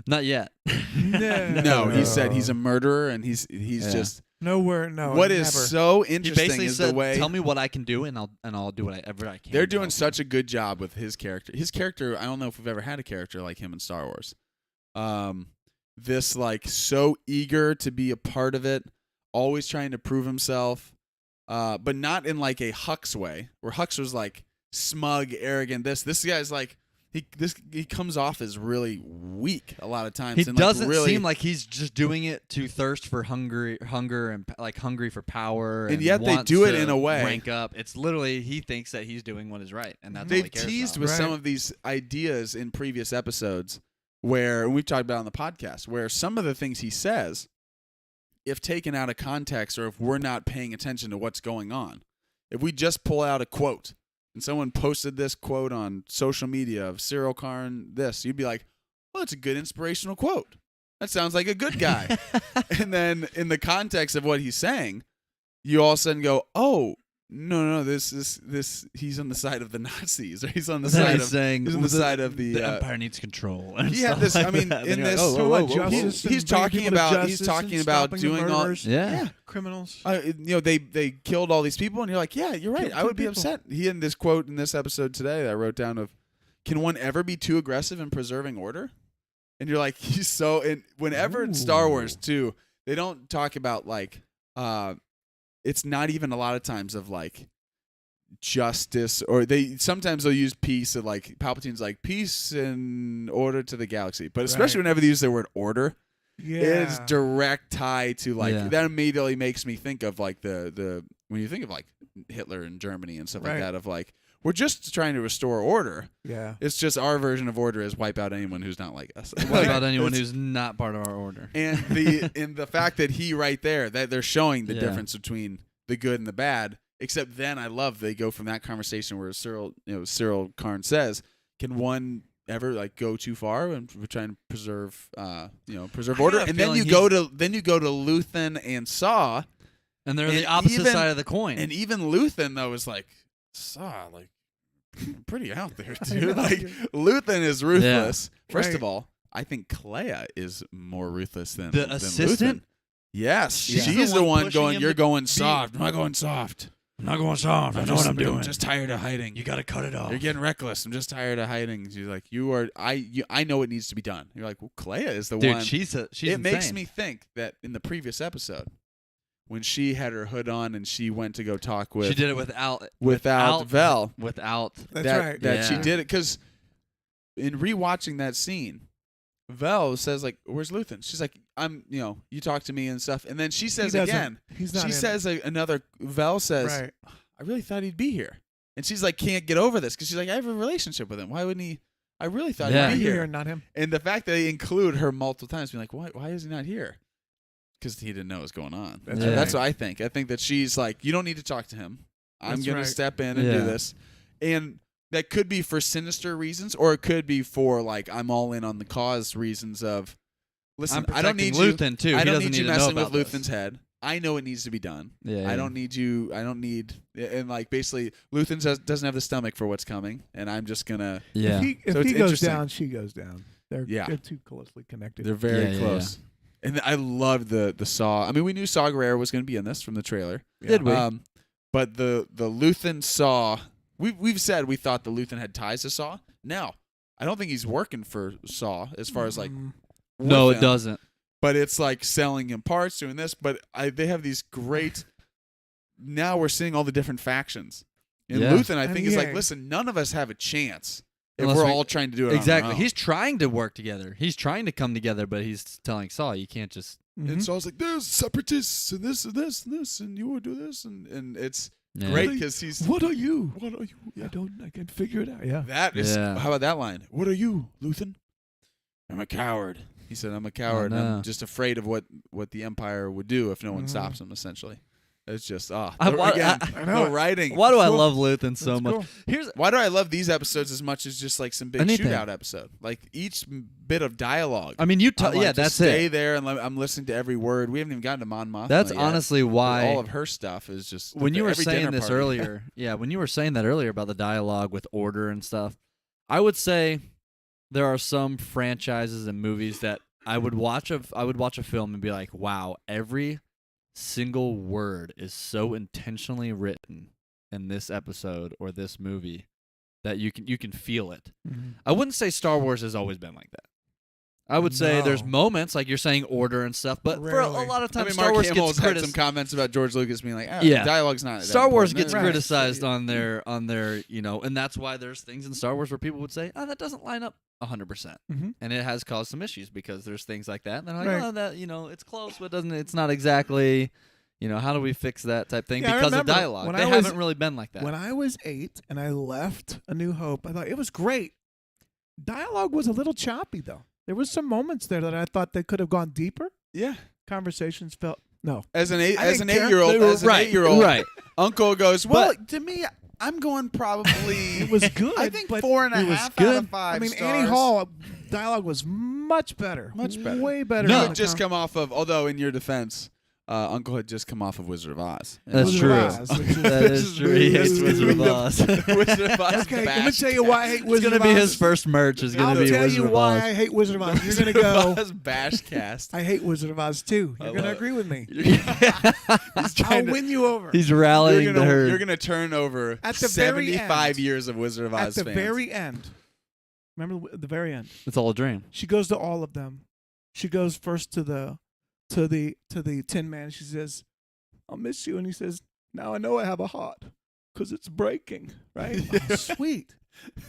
Not yet. No, he said he's a murderer and he's Yeah. just. nowhere. No. What never. is so He interesting basically is said, the way "Tell me what I can do, and I'll do whatever I can." they're to doing help such a good job with his character. His character, I don't know if we've ever had a character like him in Star Wars. This like so eager to be a part of it, always trying to prove himself, but not in like a Hux way, where Hux was like smug, arrogant. This guy's like he comes off as really weak a lot of times. He and, doesn't like, really, seem like he's just doing it to thirst for hunger and like hungry for power. And yet they wants do it to in a way. rank up. It's literally he thinks that he's doing what is right, and that's all they've he cares teased about. with some Right. of these ideas in previous episodes where and we've talked about on the podcast where some of the things he says, if taken out of context or if we're not paying attention to what's going on, if we just pull out a quote and someone posted this quote on social media of Cyril Karn this, you'd be like, well, that's a good inspirational quote. That sounds like a good guy. And then in the context of what he's saying, you all of a sudden go, oh, no, this he's on the side of the Nazis, or he's on the Then side he's of saying he's on the side of the Empire needs control. And he had stuff this. like I mean, that. in And you're like, this, oh, Talking whoa, about whoa, whoa, whoa. justice and he's bringing talking people to about he's justice talking and about stopping the doing all. murderers, Yeah. criminals. They killed all these people, and you're like, yeah, you're right. Killed I would be people. upset. He had this quote in this episode today that I wrote down of, "Can one ever be too aggressive in preserving order?" And you're like, he's so. And whenever in Star Wars too, they don't talk about like, it's not even a lot of times of like justice, or sometimes they'll use peace, and like Palpatine's like peace and order to the galaxy, but especially Right. whenever they use the word order. Yeah. It's direct tie to like Yeah. that immediately makes me think of like the when you think of like Hitler and Germany and stuff like Right. that of like we're just trying to restore order. Yeah. It's just our version of order is wipe out anyone who's not like us. What about anyone who's not part of our order? and the fact that he right there that they're showing the Yeah. difference between the good and the bad. Except then I love they go from that conversation where Cyril Karn says, can one ever like go too far, and we're trying to preserve preserve I order. got a And then you feeling go to Luthen and Saw, And they're And the opposite even- side of the coin. and even Luthen though was like Saw like pretty out there, I dude. know. Like Luthen is ruthless. First Right. of all, I think Clea is more ruthless than The than assistant? Luthen. Yes, She's she's the the one one pushing going. him You're to going be- soft. I'm not going soft. I'm not going soft. I know what I'm doing. I'm just tired of hiding. You got to cut it off. You're getting reckless. I'm just tired of hiding. She's like, I know it needs to be done. You're like, well, Clea is the Dude, one. she's it insane. makes me think that in the previous episode, when she had her hood on and she went to go talk with She did it without Vel, without. That's that, right. that she Yeah. did it because in rewatching that scene, Vel says like, "Where's Luthen?" She's like, you talk to me and stuff." And then she says doesn't. again, He's not she in says another. Vel says, Right. "I really thought he'd be here," and she's like, "Can't get over this," because she's like, "I have a relationship with him. Why wouldn't he? I really thought Yeah. he'd be Here, here." not him. And the fact that they include her multiple times, being like, "Why is he not here?" Because he didn't know what was going on. That's right. That's what I think. I think that she's like, "You don't need to talk to him. I'm That's gonna right. step in and Yeah. do this," and that could be for sinister reasons, or it could be for like I'm all in on the cause reasons of. Listen, I'm I don't need protecting Luthen too. I He don't doesn't need you to know messing with about this. Luthen's head. I know it needs to be done. Yeah, I don't need you. I don't need. And like basically, Luthen doesn't have the stomach for what's coming, and I'm just gonna. Yeah. If So he it's goes interesting. down, she goes down. They're too closely connected. They're very Yeah, yeah, close. And I love the Saw. I mean, we knew Saw Gerrera was going to be in this from the trailer. Did we? But the Luthen Saw, we've said we thought the Luthen had ties to Saw. Now, I don't think he's working for Saw as far as like. No, with it them. doesn't. But it's like selling him parts, doing this. But they have these great. Now we're seeing all the different factions. And Yeah. Luthen, I And think, is like, yeah. listen, none of us have a chance if Unless we're we- all trying to do it Exactly. on our own. He's trying to work together. He's trying to come together, but he's telling Saul, you can't just. And Saw's like, there's separatists and this and this and this, and you will do this. And it's Yeah. great because he's. What are you? What are you? I can figure it out. Yeah. That is. Yeah. How about that line? What are you, Luthen? I'm a coward. He said, I'm a coward. and no. I'm just afraid of what the Empire would do if no one Mhm. stops him, essentially. It's just, again, I know the it. writing. Why do I cool. love Luthen so That's much? cool. Here's Why do I love these episodes as much as just like some big Anything. shootout episode? Like each bit of dialogue. I mean, you I want yeah, to that's stay it. there and I'm listening to every word. We haven't even gotten to Mon Mothma That's yet, honestly but why all of her stuff is just when you were every saying dinner this party. earlier, when you were saying that earlier about the dialogue with order and stuff, I would say there are some franchises and movies that I would watch a film and be like, wow, every single word is so intentionally written in this episode or this movie that you can feel it. I wouldn't say Star Wars has always been like that. I would say there's No. moments like you're saying order and stuff, but for a Rarely. lot of I times mean, Star Mark Wars Hamill's gets had some criticized. comments about George Lucas being like, Yeah. dialogue's not. that Star Wars important." gets Right. criticized on their and that's why there's things in Star Wars where people would say, "Oh, that doesn't line up 100%," Mhm. and it has caused some issues because there's things like that. And they're like, Right. "Oh, that it's close, but it's not exactly." How do we fix that type thing Yeah, I because of remember dialogue? when They I was- haven't really been like that. When I was 8 and I left A New Hope, I thought it was great. Dialogue was a little choppy, though. There was some moments there that I thought they could have gone deeper. Yeah. Conversations felt no. As an I didn't care. 8-year-old, They were right. Uncle goes, well, to me, I'm going probably. It was good. I think but 4.5 it was out good. of 5 I mean, stars. Annie Hall dialogue was much better. Much better. Way better. No. You than had the just come off of, although in your defense, Uncle had just come off of Wizard of Oz. That's Wizard true. of Oz, which is- That is true. He hates Wizard of Oz. Wizard of Oz. Okay, let me tell you why I hate It's Wizard gonna of be Oz. his first merch. Is I'll gonna be tell Wizard you of why Oz. I hate Wizard of Oz. You're gonna go. Bash cast. I hate Wizard of Oz too. You're gonna love it. agree with me. He's I'll trying to. win you over. He's rallying You're the herd. gonna turn over At the very 75 end. years of Wizard of Oz At the fans. very end. Remember the very end. It's all a dream. She goes to all of them. She goes first to the Tin Man. She says, "I'll miss you," and he says, "Now I know I have a heart because it's breaking." Right? Oh, sweet.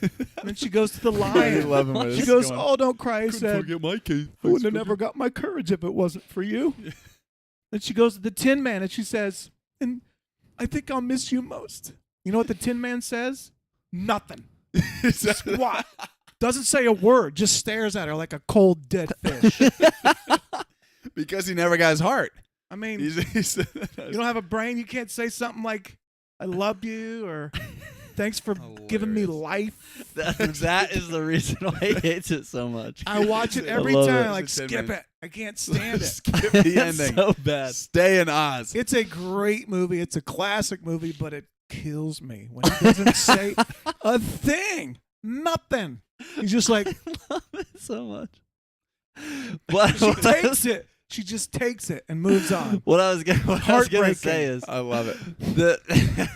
And then she goes to the I lion. love him. when She it's goes, going, "Oh, don't cry." He Couldn't said, forget my case. "I wouldn't have never got my courage if it wasn't for you." Then she goes to the Tin Man and she says, "And I think I'll miss you most." You know what the Tin Man says? Nothing. Squat. Doesn't say a word. Just stares at her like a cold dead fish. because he never got his heart. I mean, He's you don't have a brain. You can't say something like "I love you" or Thanks for giving me life. That is the reason why he hates it so much. I watch it every love time. it. Like, It's a 10 skip minutes. it. I can't stand it. Skip the It's ending. so bad. Stay in Oz. It's a great movie. It's a classic movie, but it kills me when he doesn't say a thing. Nothing. He's just like, I love it so much. But she takes it. She just takes it and moves on. what I was gonna say is I love it.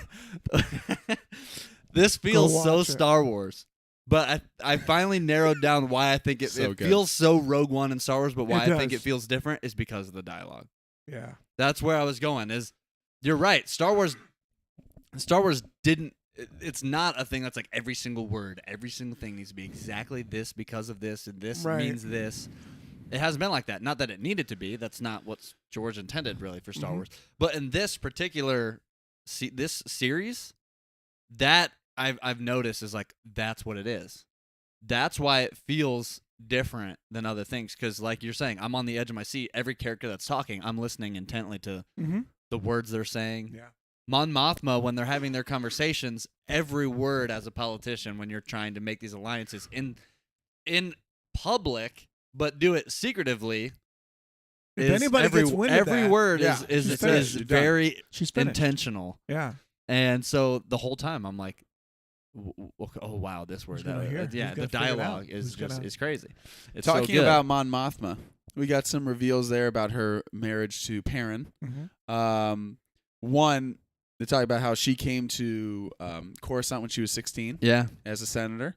this feels watch so it. Star Wars. But I finally narrowed down why I think it So good. feels so Rogue One and Star Wars, but why It I think does. it feels different is because of the dialogue. Yeah. That's where I was going. Is you're right. Star Wars didn't. It's not a thing that's like every single word, every single thing needs to be exactly this because of this, and this Right. means this. It hasn't been like that. Not that it needed to be. That's not what George intended really for Star Mhm. Wars. But in this particular this series, that I've noticed is like that's what it is. That's why it feels different than other things. Because like you're saying, I'm on the edge of my seat. Every character that's talking, I'm listening intently to Mm-hmm. the words they're saying. Yeah. Mon Mothma, when they're having their conversations, every word as a politician, when you're trying to make these alliances in public, but do it secretively. If anybody gets wind of every that, word yeah, is she's finished. You're done. very She's finished. intentional, Yeah. and so the whole time I'm like, oh wow, this word, Who's gonna hear? yeah, Who's the gonna figure it out? dialogue is Who's just gonna- is crazy. It's Talking so good. about Mon Mothma, we got some reveals there about her marriage to Perrin. Mm-hmm. One, they talk about how she came to Coruscant when she was 16 yeah, as a senator.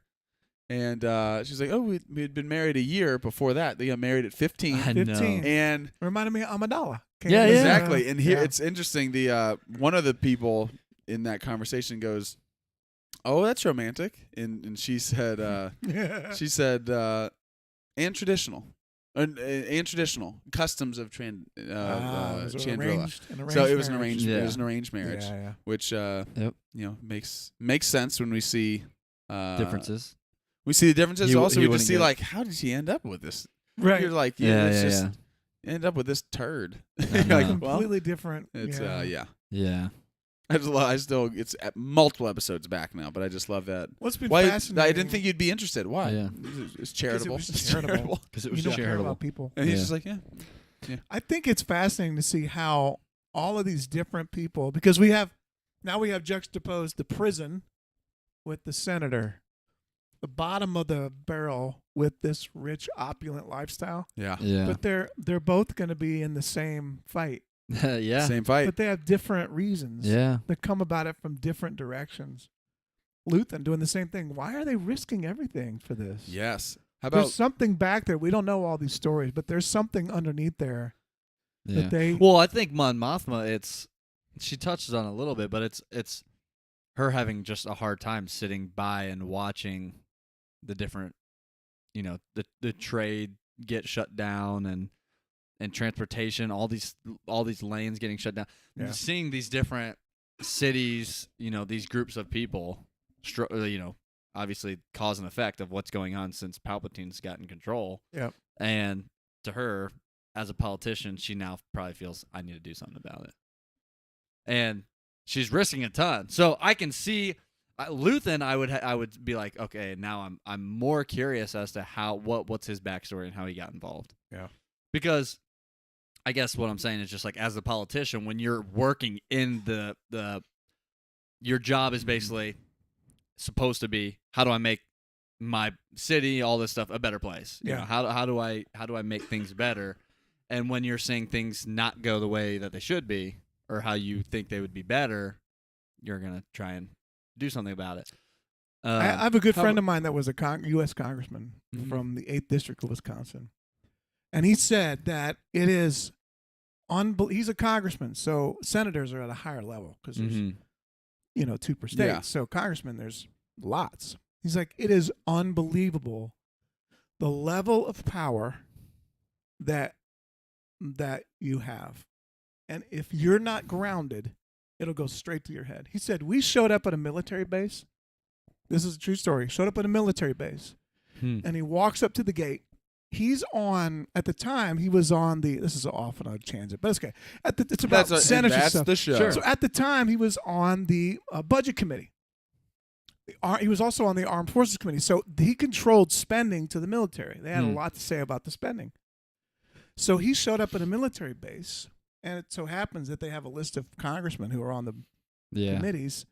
And she's like, oh, we had been married a year before that. They got married at 15. I 15. know. And Reminded me of Amidala. Yeah, yeah. exactly. And here yeah. it's interesting. The one of the people in that conversation goes, oh, that's romantic. And she said, and traditional. And traditional customs of was it Chandrila. arranged- So it was an marriage? arranged. Yeah. It was an arranged marriage, Yeah. which Yep. makes sense when we see differences. We see the differences. He Also, we wouldn't just see get- like, how did she end up with this? Right. You're like, Yeah, it's yeah, just yeah. end up with this turd. I You're like, know. well, Completely different. it's yeah. Yeah. I still it's at multiple episodes back now, but I just love that. What's been Why? fascinating? I didn't think you'd be interested. Why? Yeah. It's charitable. was It's charitable. Because it you was don't care charitable. about people. And he's Yeah. just like, yeah. I think it's fascinating to see how all of these different people, because we have juxtaposed the prison with the senator, the bottom of the barrel with this rich, opulent lifestyle. Yeah. Yeah. But they're both going to be in the same fight, yeah. Same fight. but they have different reasons. Yeah. That come about it from different directions. Luthen doing the same thing. Why are they risking everything for this? Yes. How There's about something back there. We don't know all these stories, but there's something underneath there Yeah. that they. Well, I think Mon Mothma, she touches on it a little bit, but it's her having just a hard time sitting by and watching the different, the trade get shut down and transportation, all these lanes getting shut down. Yeah. Seeing these different cities, these groups of people, obviously cause and effect of what's going on since Palpatine's gotten control. Yep. And to her, as a politician, she now probably feels I need to do something about it. And she's risking a ton. So I can see Luthen. I would be like, okay, now I'm more curious as to what's his backstory and how he got involved. Yeah. Because I guess what I'm saying is just like as a politician, when you're working in your job is basically supposed to be how do I make my city, all this stuff, a better place. Yeah. How do I make things better? And when you're seeing things not go the way that they should be, or how you think they would be better, you're gonna try and do something about it. I have a good how- friend of mine that was a U.S. congressman Mhm. from the 8th District of Wisconsin. And he said that it is he's a congressman, so senators are at a higher level because there's, Mhm. 2 per state. Yeah. So congressmen, there's lots. He's like, it is unbelievable the level of power that you have. And if you're not grounded, it'll go straight to your head. He said, we showed up at a military base. This is a true story. Showed up at a military base. And he walks up to the gate. He's on, at the time, he was on this is off on a tangent, but it's okay. It's about senator that's stuff. the show. Sure. So at the time, he was on the budget committee. he was also on the Armed Forces Committee, so he controlled spending to the military. They had a Hmm. lot to say about the spending. So he showed up at a military base, and it so happens that they have a list of congressmen who are on the committees.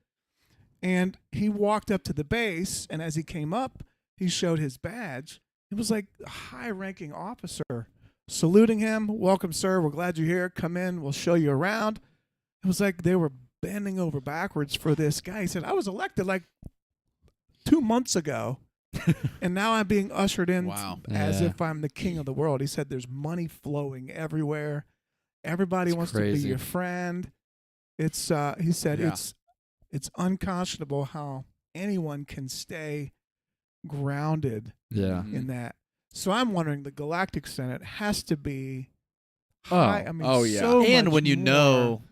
And he walked up to the base, and as he came up, he showed his badge. It was like a high-ranking officer saluting him. "Welcome, sir. We're glad you're here. Come in. We'll show you around." It was like they were bending over backwards for this guy. He said, "I was elected like 2 months ago, and now I'm being ushered in Wow. as Yeah. if I'm the king of the world." He said, "There's money flowing everywhere. Everybody It's wants to crazy. be your friend." It's he said Yeah. it's unconscionable how anyone can stay grounded Yeah. Mhm. in that. So I'm wondering, the Galactic Senate has to be Oh. high. I mean, Oh, yeah. so And much when you more. know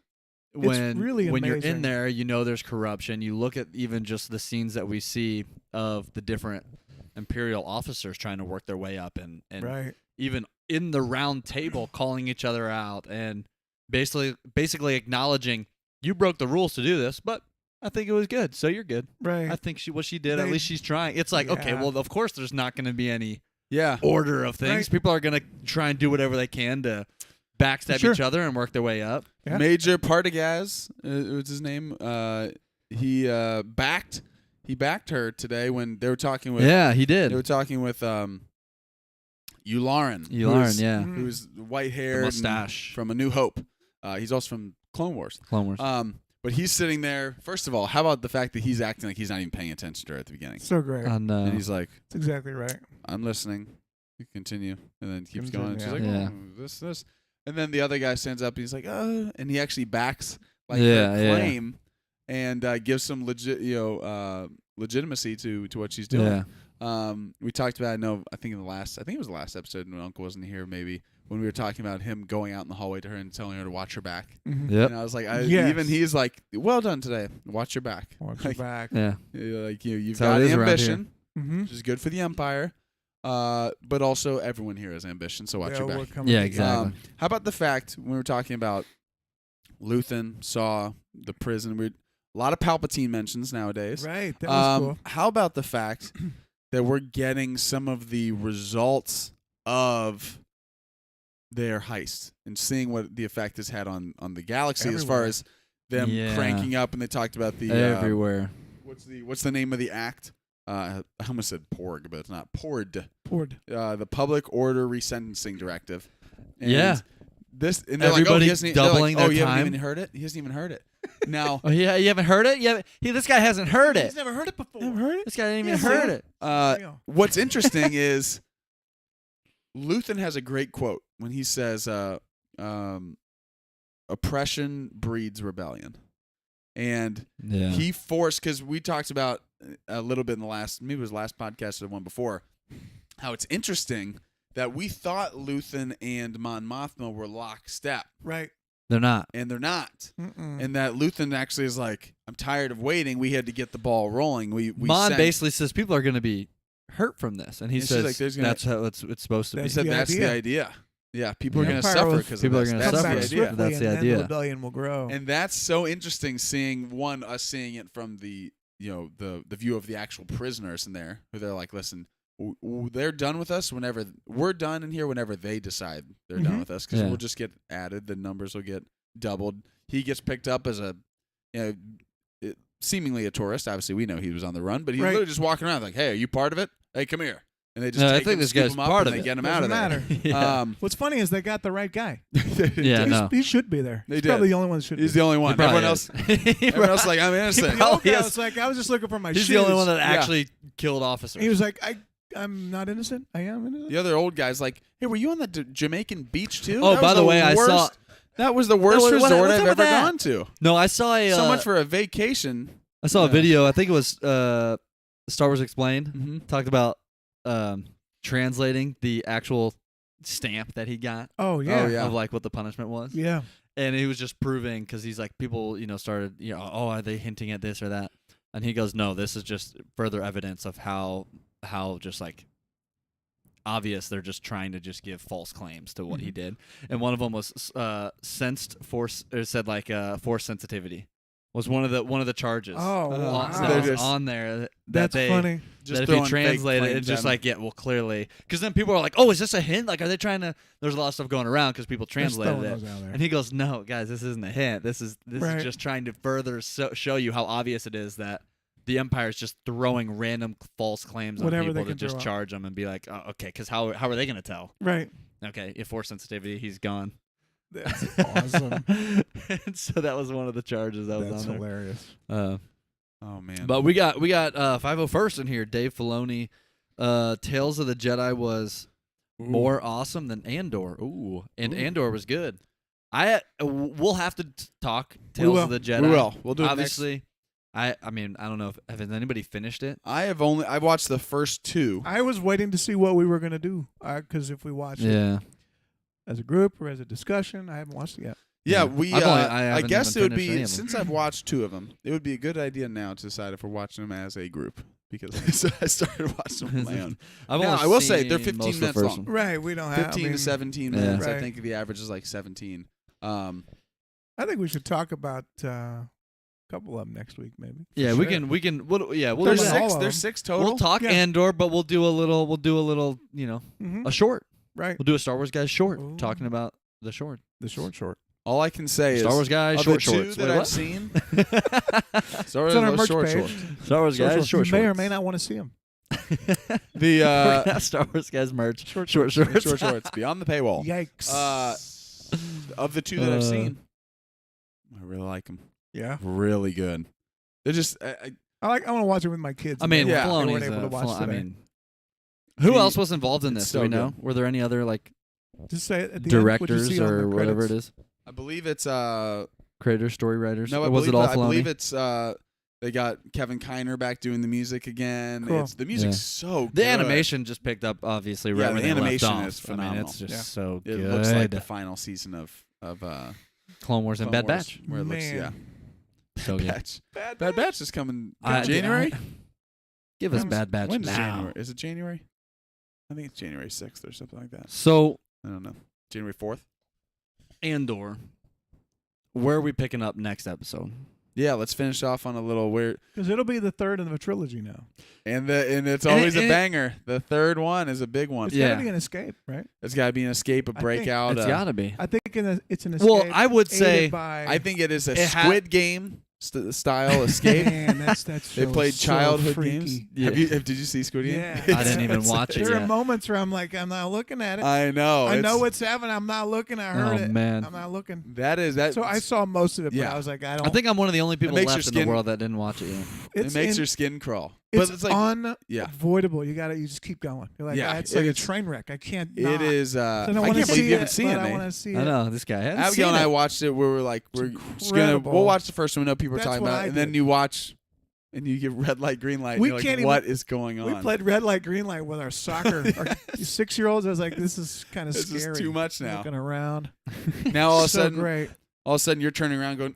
It's when really when you're in amazing. there, you know there's corruption. You look at even just the scenes that we see of the different imperial officers trying to work their way up, and right, even in the round table calling each other out and basically acknowledging you broke the rules to do this, but I think it was good, so you're good. right. I think what she did, at They- least she's trying. It's like, okay, Yeah. well, of course there's not going to be any Yeah. order of things. Right. People are going to try and do whatever they can to backstab Sure. each other and work their way up. Yeah. Major Partagaz, was his name. He backed her today when they were talking with. Yeah, he did. They were talking with Yularen. Yularen, yeah. Mhm. Who's white The haired mustache. from A New Hope. He's also from Clone Wars. Clone Wars. But he's sitting there. First of all, how about the fact that he's acting like he's not even paying attention to her at the beginning? So great. And, And he's like, That's exactly right. "I'm listening." You continue, and then keeps Continue, going. And she's like, yeah. "Oh, this," and then the other guy stands up. And he's like, and he actually backs like Yeah, her yeah. claim, and gives some legitimacy to what she's doing. yeah. We talked about. I think it was the last episode when Uncle wasn't here. Maybe when we were talking about him going out in the hallway to her and telling her to watch her back. Mhm. Yep. And I was like, Yes. even he's like, "Well done today. Watch your back." Watch your Like, back. Yeah. Like you've That's how got it is around ambition, Mm-hmm. which is good for the Empire. But also everyone here has ambition, so watch your back. Yeah, exactly. How about the fact when we were talking about Luthen, Saw, the prison? A lot of Palpatine mentions nowadays. Right. That was cool. How about the fact that we're getting some of the results of their heist and seeing what the effect has had on the galaxy as far Everywhere. as them Yeah. cranking up? And they talked about the Everywhere. what's the name of the act? I almost said PORG, but it's not PORD. Poured. The Public Order Resentencing Directive. And Yeah. This and they're like, oh, Everybody he hasn't, doubling they're like, their you haven't time. even heard it. He hasn't even heard it. Now, Oh, yeah, you haven't heard it? This guy hasn't heard it. He's never heard it before. never heard it. This guy didn't even Yes, heard yeah. it. There you go. What's interesting is Luthen has a great quote when he says, "Oppression breeds rebellion," and Yeah. he forced, because we talked about a little bit in the last, maybe it was the last podcast or the one before, how it's interesting that we thought Luthen and Mon Mothma were lockstep, Right. They're not. and they're not. Mm-mm. And that Luthen actually is like, "I'm tired of waiting. We had to get the ball rolling." We Mon sent- basically says people are going to be hurt from this, and he And she's says like, "There's gonna- that's how it's supposed to He be. said the that's idea. the idea. Yeah, people The are going to Empire suffer will- because people of are this. gonna That's Come suffer. the back idea. swiftly, That's the and then idea. the rebellion will grow. And that's so interesting seeing us seeing it from the the view of the actual prisoners in there, who they're like, "Listen, they're done with us whenever we're done in here. Whenever they decide they're done Mhm. with us, because Yeah. we'll just get added. The numbers will get doubled. He gets picked up as seemingly a tourist. Obviously, we know he was on the run, but he's Right. literally just walking around like, "Hey, are you part of it? Hey, come here." And they just No, I take think him, this scoop guy's him up, part and of they it. get him out of there. Doesn't matter. Yeah. What's funny is they got the right guy. Yeah, He's- no. He should be there. They He's did. probably the only one that should He's be the only one. He probably Everyone else, is. everyone else, like, I'm innocent. The old guy Yes. was like, I was just looking for my He's shoes. the only one that Yeah. actually killed officers. He was like, I'm not innocent. I am innocent. The other old guy's like, "Hey, were you on the Jamaican beach too?" Oh, That by was the way, I worst, saw- that was the worst what- resort what's I've up with ever that? gone to. No, I saw a So much for a vacation. I saw a Yeah. video. I think it was Star Wars Explained. Mm-hmm. Talked about translating the actual stamp that he got Oh yeah. Oh, yeah. of like what the punishment was. Yeah. And he was just proving, because he's like, people, started, oh, are they hinting at this or that? And he goes, no, this is just further evidence of how just like obvious they're just trying to just give false claims to what he did. And one of them was sensed force, or said like force sensitivity. was one of the charges. Oh, wow. that was just- on there. That That's they, funny. Just that if you throwing fake translate it, claims it's just at 'em. like, yeah, well, clearly. Because then people are like, oh, is this a hint? Like, are they trying to? There's a lot of stuff going around because people They're translated throwing it. those out there. And he goes, no, guys, this isn't a hint. This is Right. just trying to further show you how obvious it is that the Empire is just throwing random false claims Whatever on they people to can just throw out. charge them and be like, oh, okay, because how are they going to tell? Right. Okay, if force sensitivity, he's gone. That's awesome. And so that was one of the charges that was That's on there. hilarious. Oh man. But we got 501st in here. Dave Filoni. Tales of the Jedi was more awesome than Andor. Ooh, and Ooh. Andor was good. We'll have to talk We Tales will. of the Jedi. we will. We'll do it next. Obviously. I mean, I don't know if has anybody finished it. I've watched the first 2. I was waiting to see what we were going to do because if we watched it as a group or as a discussion, I haven't watched it yet. Yeah, Yeah. we. I I haven't guess it even would finished any be of them. since I've watched 2 of them. It would be a good idea now to decide if we're watching them as a group because I started watching them on my own. I've Now, only I will say they're seen 15 most of the minutes first long. one. Right. We don't have 15 to 17 Yeah. minutes. I Right. think the average is like 17. I think we should talk about a couple of them next week, maybe. Yeah, For we sure. can. We'll There's do that. all 6. of There's them. 6 total. We'll talk Yeah. Andor, but we'll do a little. Mhm. A short. Right. We'll do a Star Wars guys short, Ooh. talking about the short. The short. All I can say Star is Wars guys of short the 2 shorts. that Wait, I've what? seen, It's Star Wars on our those merch short page. shorts. Star Wars guys short You may or shorts. may not want to see them. The We're gonna have Star Wars guys merch. Short shorts. short shorts beyond the paywall. Yikes. Of the 2 that I've Uh, seen, I really like them. yeah. Really good. They're just I want to watch it with my kids. I mean, Yeah. They Filoni's weren't able to watch I today. mean, who The- else was involved in it's this? so Do we know? good. Were there any other like Just say it at the directors end, or whatever it is? I believe it's Creators, story writers. no, or I was believe, it all I Filoni? believe it's they got Kevin Kiner back doing the music again. Cool. The music's Yeah. so good. The animation just picked up, obviously, right Yeah, where the they left animation off. is I mean, phenomenal. it's just Yeah. so It good. looks like the final season of Clone Wars and Clone Bad Wars, Batch. where it looks Man. So good. Batch. Bad Bad Batch is coming I- January. Give us When's- Bad Batch When is now. January? Is it January? I think it's January 6th or something like that. So I don't know. January 4th. Andor, where are we picking up next episode? Yeah, let's finish off on a little weird. Because it'll be the third in the trilogy now. And it's And always it- a and it- banger. The third one is a big one. It's Yeah. got to be an escape, right? It's got to be an escape, a think breakout. It's got to be. I think it's an escape. Well, I would aided say by, I think it is a It ha- Squid Game style escape. Man, that's They played so childhood freaky. games. Yeah. Did you see Squid Game? Yeah. I didn't even watch it There yet. are moments where I'm like, I'm not looking at it. I know. I know it's- what's happening. I'm not looking. I heard Oh, it. man. I'm not looking. That is that. So I saw most of it, but Yeah. I was like, I don't. I think I'm one of the only people makes your left in the skin- world that didn't watch it yet. it it's makes in- your skin crawl. It's, But it's like unavoidable. You just keep going. You're like, Yeah, it's like a it's- train wreck. I can't. it not. is. So I I wanna can't see believe you haven't it, seen but it, I man. want to see I it. know this guy hasn't Abigail seen and I it. watched it. We're like, we're just gonna. incredible. We'll watch the first one. We know people are That's talking what about, I and then did. you watch, and you get red light, green light. And We you're can't like, even- what is going on? We played red light, green light with our soccer. Our 6-year-olds. I was like, this is kind of This scary. is too much now. Looking around. Now all of a So sudden, great. all of a sudden, you're turning around going,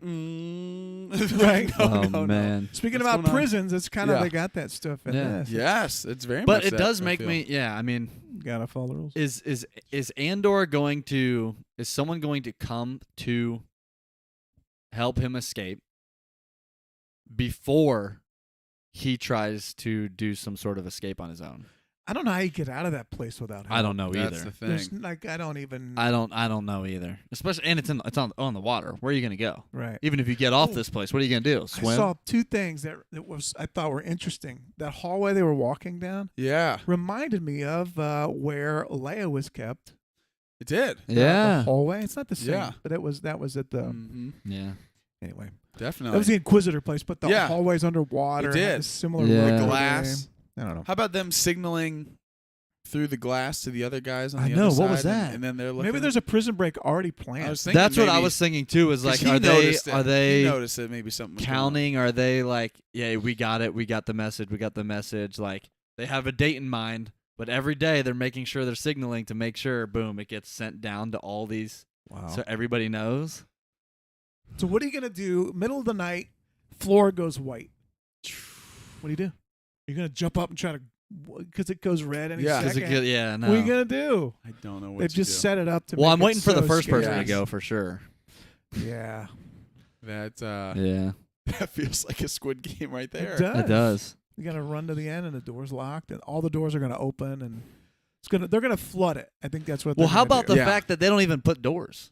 Right. No, Oh no, no. man. Speaking What's about going on? prisons, it's kind of Yeah. they got that stuff in Yeah. this. Yes, it's very. But much it that, does I make feel. me. Yeah, I mean, Gotta follow the rules. is Andor going to? Is someone going to come to help him escape before he tries to do some sort of escape on his own? I don't know how you get out of that place without help. I don't know That's either. the There's thing. like I don't even. I don't know either. Especially, and it's on the water. Where are you gonna go? right. Even if you get off Oh. this place, what are you gonna do? I Swim? saw two things that I thought were interesting. That hallway they were walking down Yeah, reminded me of where Leia was kept. it did. The hallway. It's not the same, Yeah. but that was at the Mm-hmm. Yeah. anyway. Definitely. That was the Inquisitor place, but the Yeah. hallways underwater. It had did. a similar Yeah. look The to glass. I don't know. How about them signaling through the glass to the other guys on I the know, other side? what was and- that? And then they're looking. Maybe there's a prison break already I planned. was thinking That's what I maybe- was thinking too. Is 'cause like, he are they noticed it. are He they noticed that maybe something was going on. counting? Are they like, yeah, we got it. We got the message. We got the message. Like they have a date in mind, but every day they're making sure they're signaling to make sure, boom, it gets sent down to all these, Wow. so everybody knows. So what are you gonna do? Middle of the night, floor goes white. What do you do? You're gonna jump up and try to, because it goes red any Yeah. 'Cause it second. could- yeah, no. What are you gonna do? I don't know what They've to just do. set it up to. well, make I'm it waiting for the so first person scary. to go for sure. Yeah. That Yeah. That feels like a Squid Game right there. It does. It does. You got to run to the end, and the door's locked, and all the doors are going to open, and they're gonna flood it. I think that's what. Well, they're how gonna about do. the Yeah. fact that they don't even put doors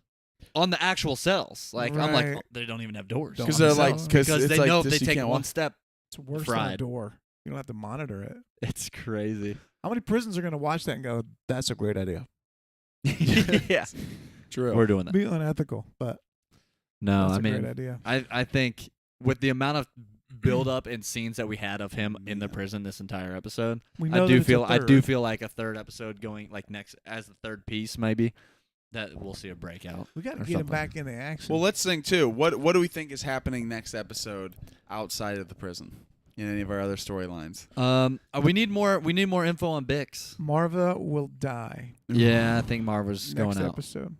on the actual cells? Like I'm like, Right. oh, they don't even have doors. Don't Because on they're the like, cells. because because it's they like know if this, they you take can't one walk. step, It's worse than a fried. door. You don't have to monitor it. it's crazy. How many prisons are gonna watch that and go, "That's a great idea"? Yeah, True. we're doing that. Be unethical, but No, that's I a great mean, idea. I think with the amount of build up and scenes that we had of him in the Yeah. prison this entire episode, We know I that do it's a feel third. like a third episode going like next as the third piece maybe that we'll see a breakout. We got to or get him something. back into action. Well, let's think too. What do we think is happening next episode outside of the prison in any of our other storylines? We need more info on Bix. Marva will die Yeah, I think Marva's next going out. episode.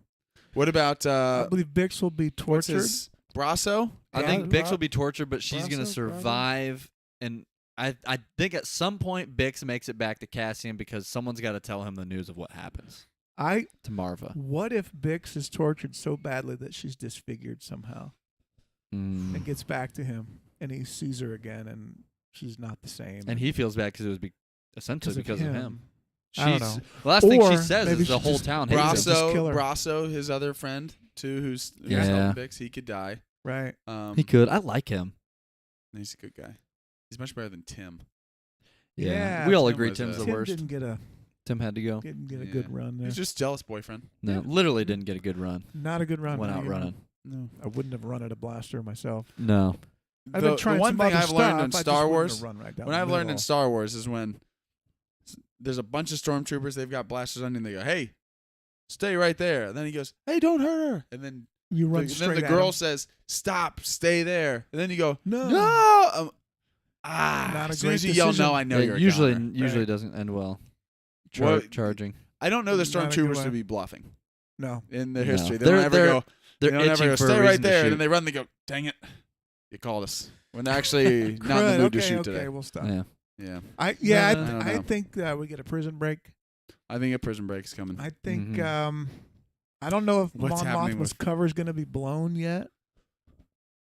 What about I believe Bix will be what's tortured. his Brasso? I think Yeah. Bix will be tortured, but she's gonna Brasso, survive. And I think at some point Bix makes it back to Cassian because someone's got to tell him the news of what happens to Marva. What if Bix is tortured so badly that she's disfigured somehow and gets back to him, and he sees her again, and she's not the same. And he feels bad because it was essentially because of him. I don't She's know. the last thing she Or says maybe is the she whole just- town hates him. Just kill her. Brasso, his other friend too, who's Yeah. helping Bix, he could die. Right. He could. I like him. He's a good guy. He's much better than Tim. Yeah, we all Tim agree was Tim's a- the Tim worst. didn't get a Tim had to go. good Yeah. run there. He's just jealous boyfriend. No, literally didn't get a good run. Not a good run. Went for out you. running. No. I wouldn't have run at a blaster myself. No. I've been trying the one some thing other I've learned in stuff, I just Star wouldn't Wars, have run right down when the I've learned in middle. Star Wars is when there's a bunch of stormtroopers, they've got blasters on, and they go, "Hey, stay right there." And then he goes, "Hey, don't hurt her." And then You run then straight the at girl him. says, "Stop, stay there." And then you go, No. "No." Not a As soon as great you yell decision. no, I know Yeah, you're a usually goner. doesn't end well. Well, Charging. I don't know the Not a good stormtroopers way. to be bluffing No. in their No. history. They They're- don't ever they're- go. They're They don't ever itching go. for a Stay right reason to there, and shoot. then they run. They go, "Dang it, you called us." When they're actually not in the Crud, mood to okay, shoot okay, today. we'll stop. Yeah. Yeah, I I don't I know. think we get a prison break. I think a prison break's coming. I think Mhm. I don't know if What's Mon happening Mothma's with- cover is going to be blown yet,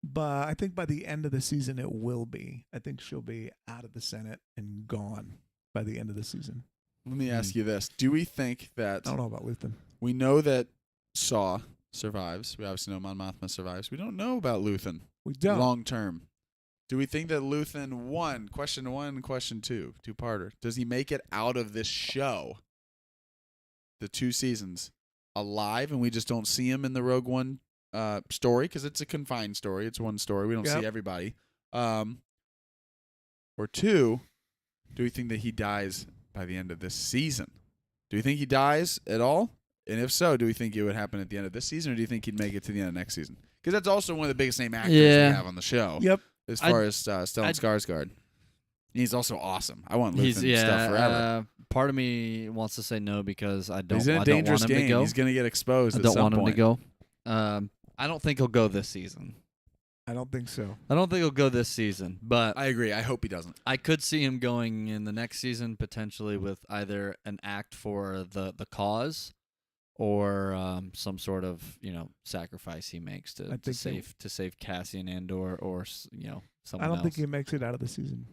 but I think by the end of the season it will be. I think she'll be out of the Senate and gone by the end of the season. Let me ask you this: do we think that I don't know about Luthen. we know that Saw survives? We obviously know Mon Mothma survives. We don't know about Luthen We don't. long term. Do we think that Luthen question one, question two-parter, does he make it out of this show, the 2 seasons, alive, and we just don't see him in the Rogue One story because it's a confined story. It's one story. We don't Yep. see everybody. Or 2, do we think that he dies by the end of this season? Do you think he dies at all? And if so, do we think it would happen at the end of this season, or do you think he'd make it to the end of next season? Because that's also one of the biggest name actors Yeah. we have on the show. Yep. As far as Stellan Skarsgård. He's also awesome. I want He's Luthen stuff forever. part of me wants to say no because I don't. He's in a I don't dangerous want him game. to go. He's going to get exposed I at don't some want him point. to go. I don't think he'll go this season. I don't think so. I don't think he'll go this season, but I agree. I hope he doesn't. I could see him going in the next season potentially with either an act for the cause or some sort of sacrifice he makes I to think save Cassian Andor or someone I don't else. think he makes it out of the season.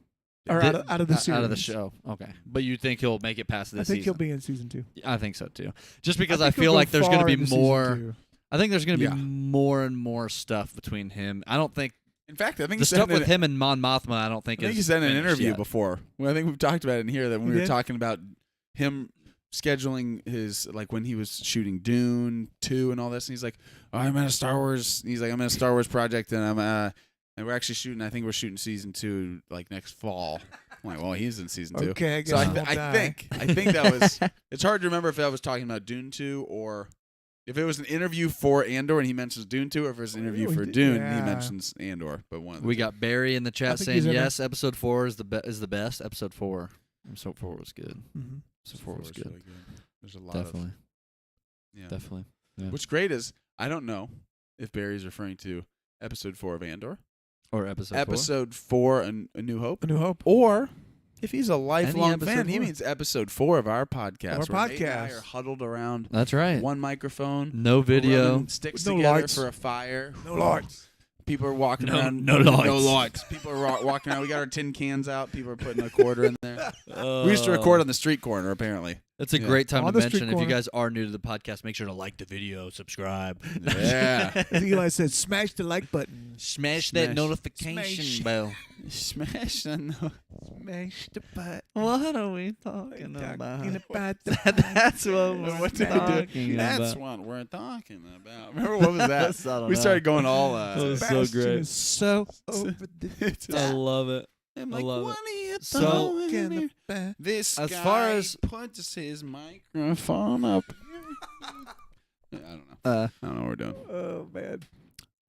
Or Thi- out of the series. Out of the show. Okay. But you think he'll make it past this I think season? he'll be in season 2. I think so too. Just because I, think he'll feel go like there's going far to into be season more. 2. I think there's going to Yeah. be more and more stuff between him. I don't think In fact, I think the he said stuff in with him and Mon Mothma. I don't think. I think he is said in an finished interview yet. before. Well, I think we've talked about it in here that when We we were did? talking about him scheduling his, like when he was shooting Dune 2 and all this, and he's like, "Oh, I'm in a Star Wars." He's like, "I'm in a Star Wars project, and and we're actually shooting. I think we're shooting season 2 like next fall." I'm like, "Well, he's in season 2." Okay, I guess So I won't I die. think that was. It's hard to remember if that was talking about Dune 2 or if it was an interview for Andor and he mentions Dune 2, or if it was an interview we for did- Dune and yeah. he mentions Andor. But one of the We two. got Barry in the chat think saying he's in yes. Episode 4 is the best. Episode 4 was good. Mm-hmm. Episode 4 was good. really good. There's a lot Definitely, of yeah. definitely. Yeah. What's great is I don't know if Barry's referring to episode 4 of Andor, Or episode 4 A New Hope, A New Hope. or if he's a lifelong episode fan, he 4. means episode 4 of our podcast. Of our where Nate and I podcast. are huddled around 4. That's right. one microphone, No video. rubbing sticks With no together lights. for a fire. No lights. People are walking No- around. no No lights. lights. People are walking around. We got our tin cans out. People are putting a quarter in there. We used to record on the street corner, apparently. That's a Yeah. great time On to the street mention. If you corner. guys are new to the podcast, make sure to like the video, subscribe. Yeah. As Eli said, smash the like button. Smash Smash. that notification Smash. bell. Smash and Smash the button. What are we talking Talking about? about the That's what we're What did we do? talking That's about. what we're talking about. Remember what was that? I don't We know. started going all. That was so Sebastian great. is so over the I love it. I'm I like, love it. what are you So- doing here? back. This As guy far as- puts his microphone up. I don't know. I don't know what we're doing. Oh man.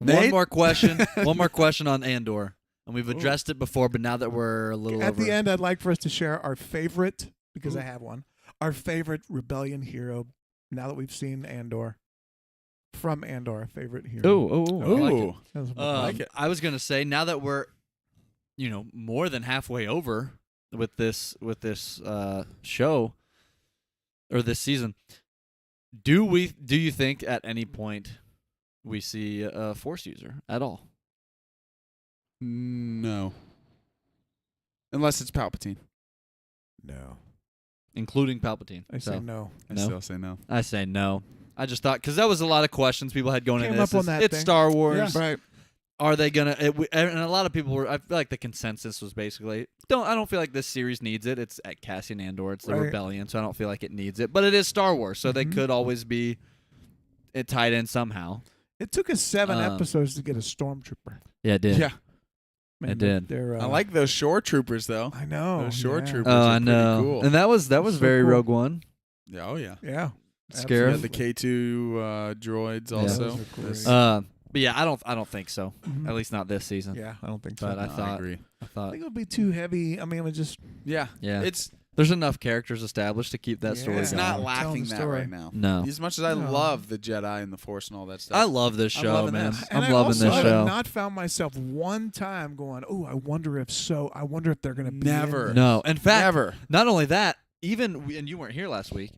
One Nate? more question. One more question on Andor, and we've addressed it before, but now that we're a little At over, the end, I'd like for us to share our favorite, because I have one, our favorite rebellion hero. Now that we've seen Andor, from Andor, our favorite hero. I like it. Ooh. That's what I like it. I was gonna say, now that we're, more than halfway over with this show or this season, do you think at any point we see a Force user at all? No. Unless it's Palpatine. No, Including Palpatine. I say no. I No? still say no. I say no. I just thought, because that was a lot of questions people had going Came into this. up on that It's thing. Star Wars. Right. Are they gonna? And a lot of people were. I feel like the consensus was basically, I don't feel like this series needs it. It's at Cassian Andor. It's the Right. rebellion, so I don't feel like it needs it. But it is Star Wars, so they Mhm. could always be it tied in somehow. It took us 7 Um, episodes to get a stormtrooper. Yeah, it did. Yeah. Man, It did. They're, I like those shore troopers, though. I know. Those shore yeah. troopers. Oh, are I pretty know. Cool. And that was So very cool. Rogue One. Yeah, oh, yeah. Yeah. Scarif. We had the K2 droids Yeah. also. Those are great. That's- But yeah, I don't think so. Mhm. At least not this season. Yeah, I don't think so. But I I thought, agree. I I thought, think it would be too heavy. I mean, it would just Yeah. yeah. It's There's enough characters established to keep that story Yeah. it's going. not Telling lacking the that story. right now. No. As much as I No. love the Jedi and the Force and all that stuff. I love this I'm show, loving man. this. And I'm I loving also this have show. not found myself one time going, "Oh, I wonder if they're going to be Never. in this." No. In fact, Never. not only that, and you weren't here last week,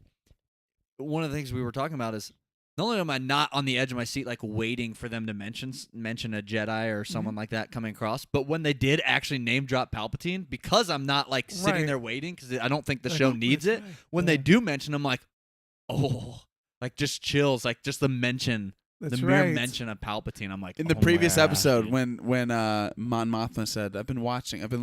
one of the things we were talking about is not only am I not on the edge of my seat, like waiting for them to mention a Jedi or someone like that coming across, but when they did actually name drop Palpatine, because I'm not like sitting Right. there waiting because I don't think the I show know, needs that's it. right. When Yeah. they do mention, I'm like, oh, like just chills, like just the mention, That's the mere right. mention of Palpatine. I'm like, In the oh previous my episode, gosh, when Mon Mothma said, "I've been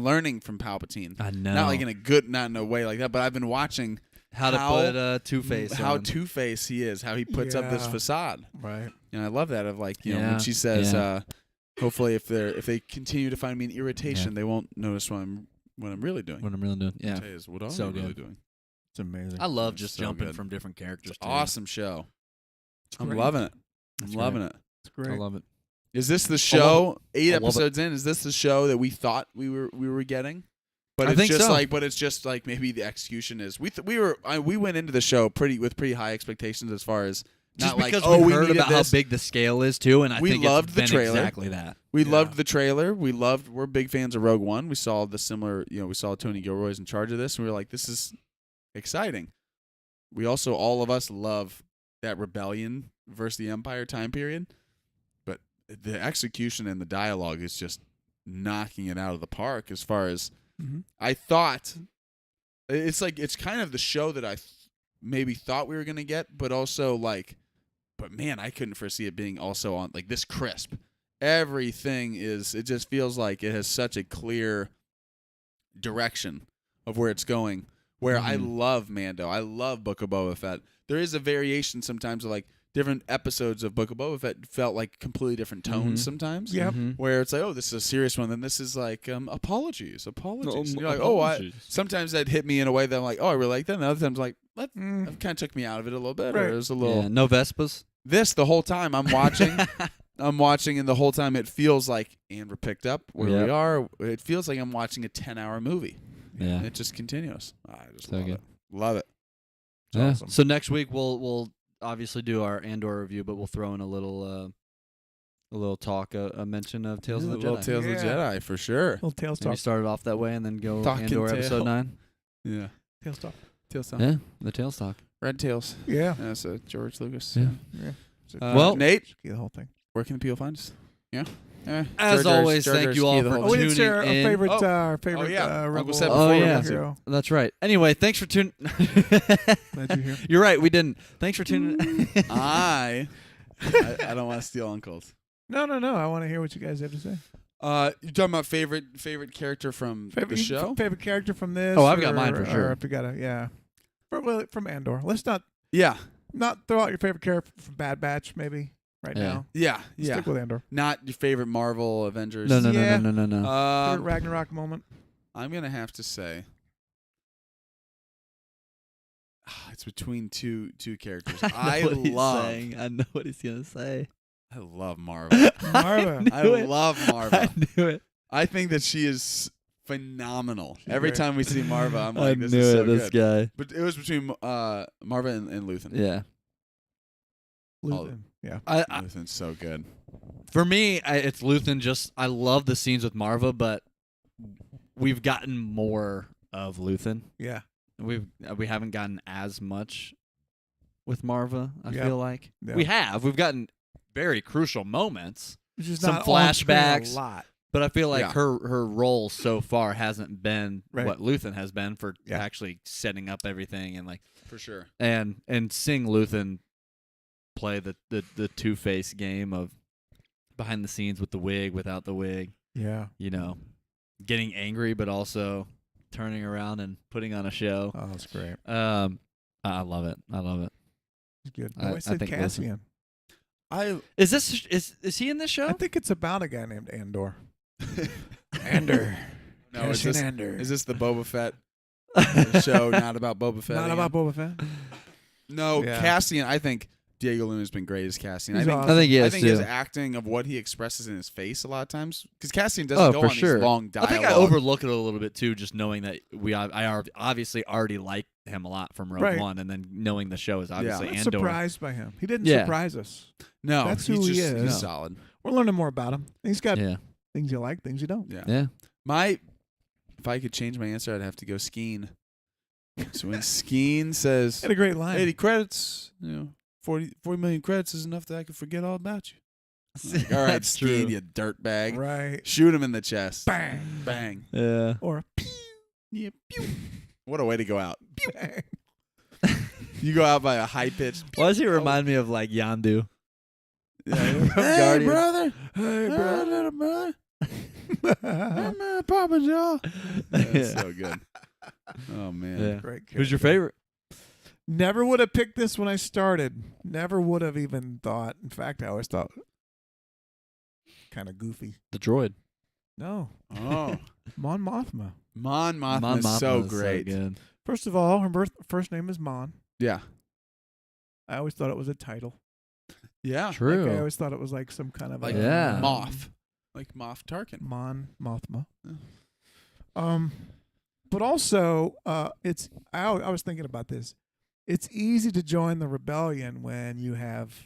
learning from Palpatine." I know Not like not in a way like that, but I've been watching how to put Two-Face how on. Two-Face he is, how he puts up this Yeah. facade. Right. And I love that of like, Yeah. when she says, Yeah. hopefully if they continue to find me an irritation, they won't notice what I'm really doing. What I'm really doing, yeah. Which is what I'm So really good. doing. It's amazing. I love It's just so jumping good. from different characters. It's too. an awesome show. I'm great. loving it. I'm That's loving it. It's I great. love it. Is this the show? 8 I love it. episodes in. Is this the show that we thought we were getting? But I it's think just so. like maybe the execution is. We went into the show with pretty high expectations as far as Just not like, because oh, we we heard needed about this. how big the scale is too, and I We think loved it's the been trailer. exactly that. We Yeah. loved the trailer. We're big fans of Rogue One. We saw the similar, we saw Tony Gilroy's in charge of this, and we were like, this is exciting. We also, all of us, love that rebellion versus the Empire time period, but the execution and the dialogue is just knocking it out of the park as far as Mm-hmm. I thought. It's like, it's kind of the show that I maybe thought we were going to get, but also like, but man, I couldn't foresee it being also on like this crisp. Everything it just feels like it has such a clear direction of where it's going. Where I love Mando. I love Book of Boba Fett. There is a variation sometimes of like different episodes of Book of Boba Fett felt like completely different tones sometimes. Yep. Where it's like, oh, this is a serious one. Then this is like, apologies. And you're like, sometimes that hit me in a way that I'm like, oh, I really like that. And other times, like, that kind of took me out of it a little bit. Right. Or it was a little. Yeah, no Vespas. This the whole time I'm watching. And the whole time it feels like, and we're picked up where Yep. we are. It feels like I'm watching a 10-hour movie. Yeah. And it just continues. I just So love good. it. Love it. It's Yeah. awesome. So next week we'll obviously do our Andor review, but we'll throw in a little talk, a mention of Tales of the Little Jedi. Tales of the Yeah. Jedi for sure. Little Tales Maybe talk. start it off that way and then go Talking Andor tail. episode 9. Yeah. Tales talk. Tails. Yeah, the Tales talk. Red Tails. Yeah. That's George Lucas. Yeah. Yeah. Well, Nate, The whole thing. where can the people find us? As always, thank you all for Oh, we didn't say tuning our in. favorite, Oh. our favorite yeah. Uncle rebel. said before we yeah. went to. hero. That's right. Anyway, thanks for tuning. Glad you're here. You're right. We didn't. Thanks for tuning in. I don't want to steal Uncle's. No. I want to hear what you guys have to say. You talking about favorite character from the show? Favorite character from this? Oh, I've got mine for sure. Or if you got from Andor. Let's not Yeah. throw out your favorite character from Bad Batch, maybe right Yeah. now. Yeah. Stick with Andor. Not your favorite Marvel Avengers. No. Favorite Ragnarok moment. I'm gonna have to say it's between two characters. I know what he's gonna say. love Marva. Marva. I love Marva. I knew it. I think that she is phenomenal. Every great. time we see Marva, I'm like, this I knew is so this good. guy. But it was between Marva and Luthen. Yeah. Luthen. Yeah. Luthen's so good. For me, it's Luthen. I love the scenes with Marva, but we've gotten more of Luthen. Yeah. We haven't gotten as much with Marva. I Yeah. feel like Yeah. we've gotten very crucial moments, It's just some not on screen flashbacks. a lot. but I feel like Yeah. her role so far hasn't been Right. what Luthen has been for Yeah. actually setting up everything and For sure. and seeing Luthen play the two-face game of behind the scenes with the wig, without the wig, Yeah. getting angry but also turning around and putting on a show. Oh, that's great. I love it. It's good. I I said think Cassian. Is he in this show? I think it's about a guy named Andor. Andor. No, is Cassian this, Andor. is this the Boba Fett show? Not about Boba Fett. Not again? about Boba Fett? No, Yeah. Cassian. I think Diego Luna's been great as Cassian. He's I think. awesome. I think he I is think too. his acting of what he expresses in his face a lot of times, because Cassian doesn't go for on sure. these long I dialogue. think I overlook it a little bit too, just knowing that I obviously already liked him a lot from Rogue Right. One, and then knowing the show is obviously I'm Andor. surprised by him. He didn't Yeah. surprise us. No, That's he's who he just, is. He's No. solid. We're learning more about him. He's got Yeah, things you like, things you don't. Yeah. yeah. If I could change my answer, I'd have to go Skeen. So when Skeen says Had a great line. 80 credits, 40 million credits is enough that I could forget all about you. Like, all right, That's Skeen, true. you dirtbag. Right. Shoot him in the chest. Bang. Bang. Yeah. Or pew. Yeah, pew. What a way to go out. Bang. You go out by a high pitch. Why does he remind me of like Yandu? Yeah. From Hey, Guardians. brother. Hey, Hey, little brother. Hey, man, Papa Joe. That's so good. Oh, man. Yeah. Great Who's your character. favorite? Never would have picked this when I started. Never would have even thought. In fact, I always thought kind of goofy. The droid. No. Oh. Mon Mothma. Mon Mothma Mon is Mothma so is great. good. First of all, her first name is Mon. Yeah. I always thought it was a title. Yeah. True. Like I always thought it was like some kind of Like Yeah. Moth. Like Moff Tarkin. Mon Mothma. Yeah. But also, it's I was thinking about this. It's easy to join the rebellion when you have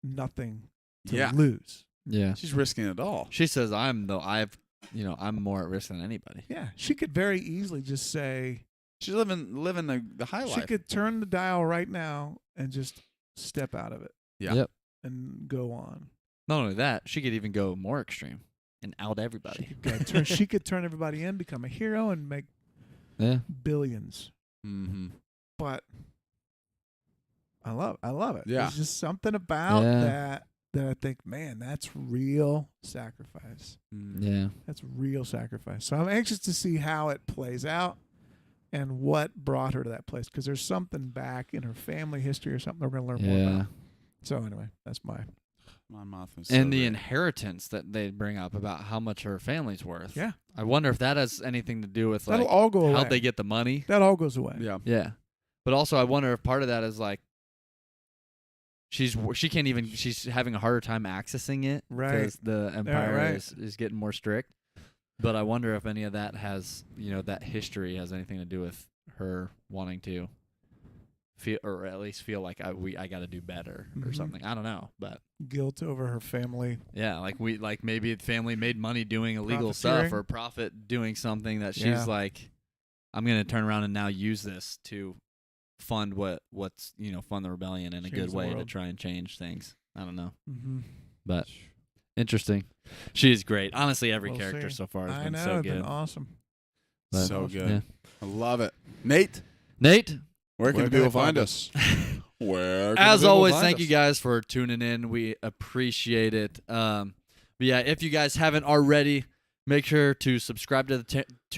nothing to Yeah. lose. Yeah. She's risking it all. She says I'm more at risk than anybody. Yeah, she could very easily just say She's living the high she life. could turn the dial right now and just step out of it Yeah. Yep. and go on. Not only that, she could even go more extreme and out She everybody. she could turn everybody in, become a hero, and make Yeah. billions. Mm-hmm. But I love it. Yeah. There's just something about Yeah. that I think, man, that's real sacrifice. Yeah. That's real sacrifice. So I'm anxious to see how it plays out and what brought her to that place, because there's something back in her family history or something we're going to learn more Yeah. about. So anyway, that's my Mon Mothma's And so the great. inheritance that they bring up about how much her family's worth. Yeah. I wonder if that has anything to do with like that'll all go away. how'd they get the money. That all goes away. Yeah. Yeah. But also I wonder if part of that is like she's having a harder time accessing it Right. because the empire right. is getting more strict. But I wonder if any of that has, that history has anything to do with her wanting to feel, or at least feel like I got to do better or Mhm. something. I don't know, but Guilt over her family. yeah, like maybe the family made money doing illegal Profiteering. stuff or profit doing something that she's Yeah. like, I'm gonna turn around and now use this to fund what's fund the rebellion in a Change good the way to world. try and change things. I don't know, Mm-hmm. but Interesting. She's great. Honestly, every We'll character see. so far has I been know, so it's been good. awesome. But- So good. Yeah. I love it. Nate, Nate, where can Where the can people they find find us? Where? Can as the people always, find thank us? you guys for tuning in. We appreciate it. But yeah, if you guys haven't already, make sure to subscribe to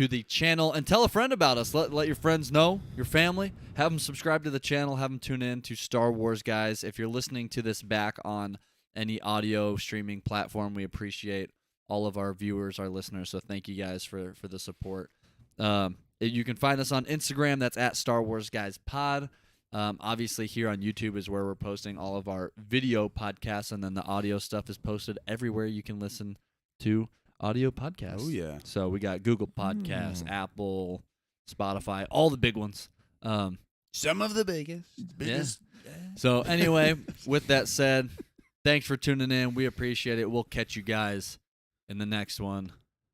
the channel and tell a friend about us. Let your friends know, your family. Have them subscribe to the channel. Have them tune in to Star Wars Guys. If you're listening to this back on any audio streaming platform, we appreciate all of our viewers, our listeners. So thank you guys for the support. You can find us on Instagram. That's at Star Wars Guys Pod. Obviously, here on YouTube is where we're posting all of our video podcasts, and then the audio stuff is posted everywhere you can listen to audio podcasts. Oh yeah. So we got Google Podcasts, Apple, Spotify, all the big ones. Some of the biggest. So anyway, with that said, thanks for tuning in. We appreciate it. We'll catch you guys in the next one.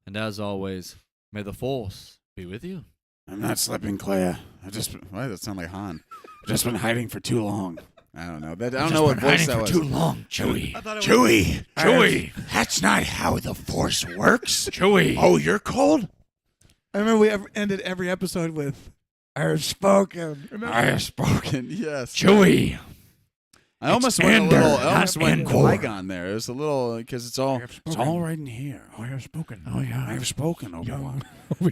And as always, may the Force be with you. I'm not slipping, Claire. Why does that sound like Han? I've just been hiding for too long. I don't know. I don't know what voice that was. long, Chewie. Chewie. That's not how the Force works. Chewie. Oh, you're cold? I remember we ended every episode with "I have spoken." Remember? I have spoken. Yes. Chewie. I almost It's went Andor, a little. I almost not went Andor. Qui-Gon there. It was a little because it's all right in here. I have spoken. Oh yeah, I have spoken, Obi-Wan. Obi-Wan.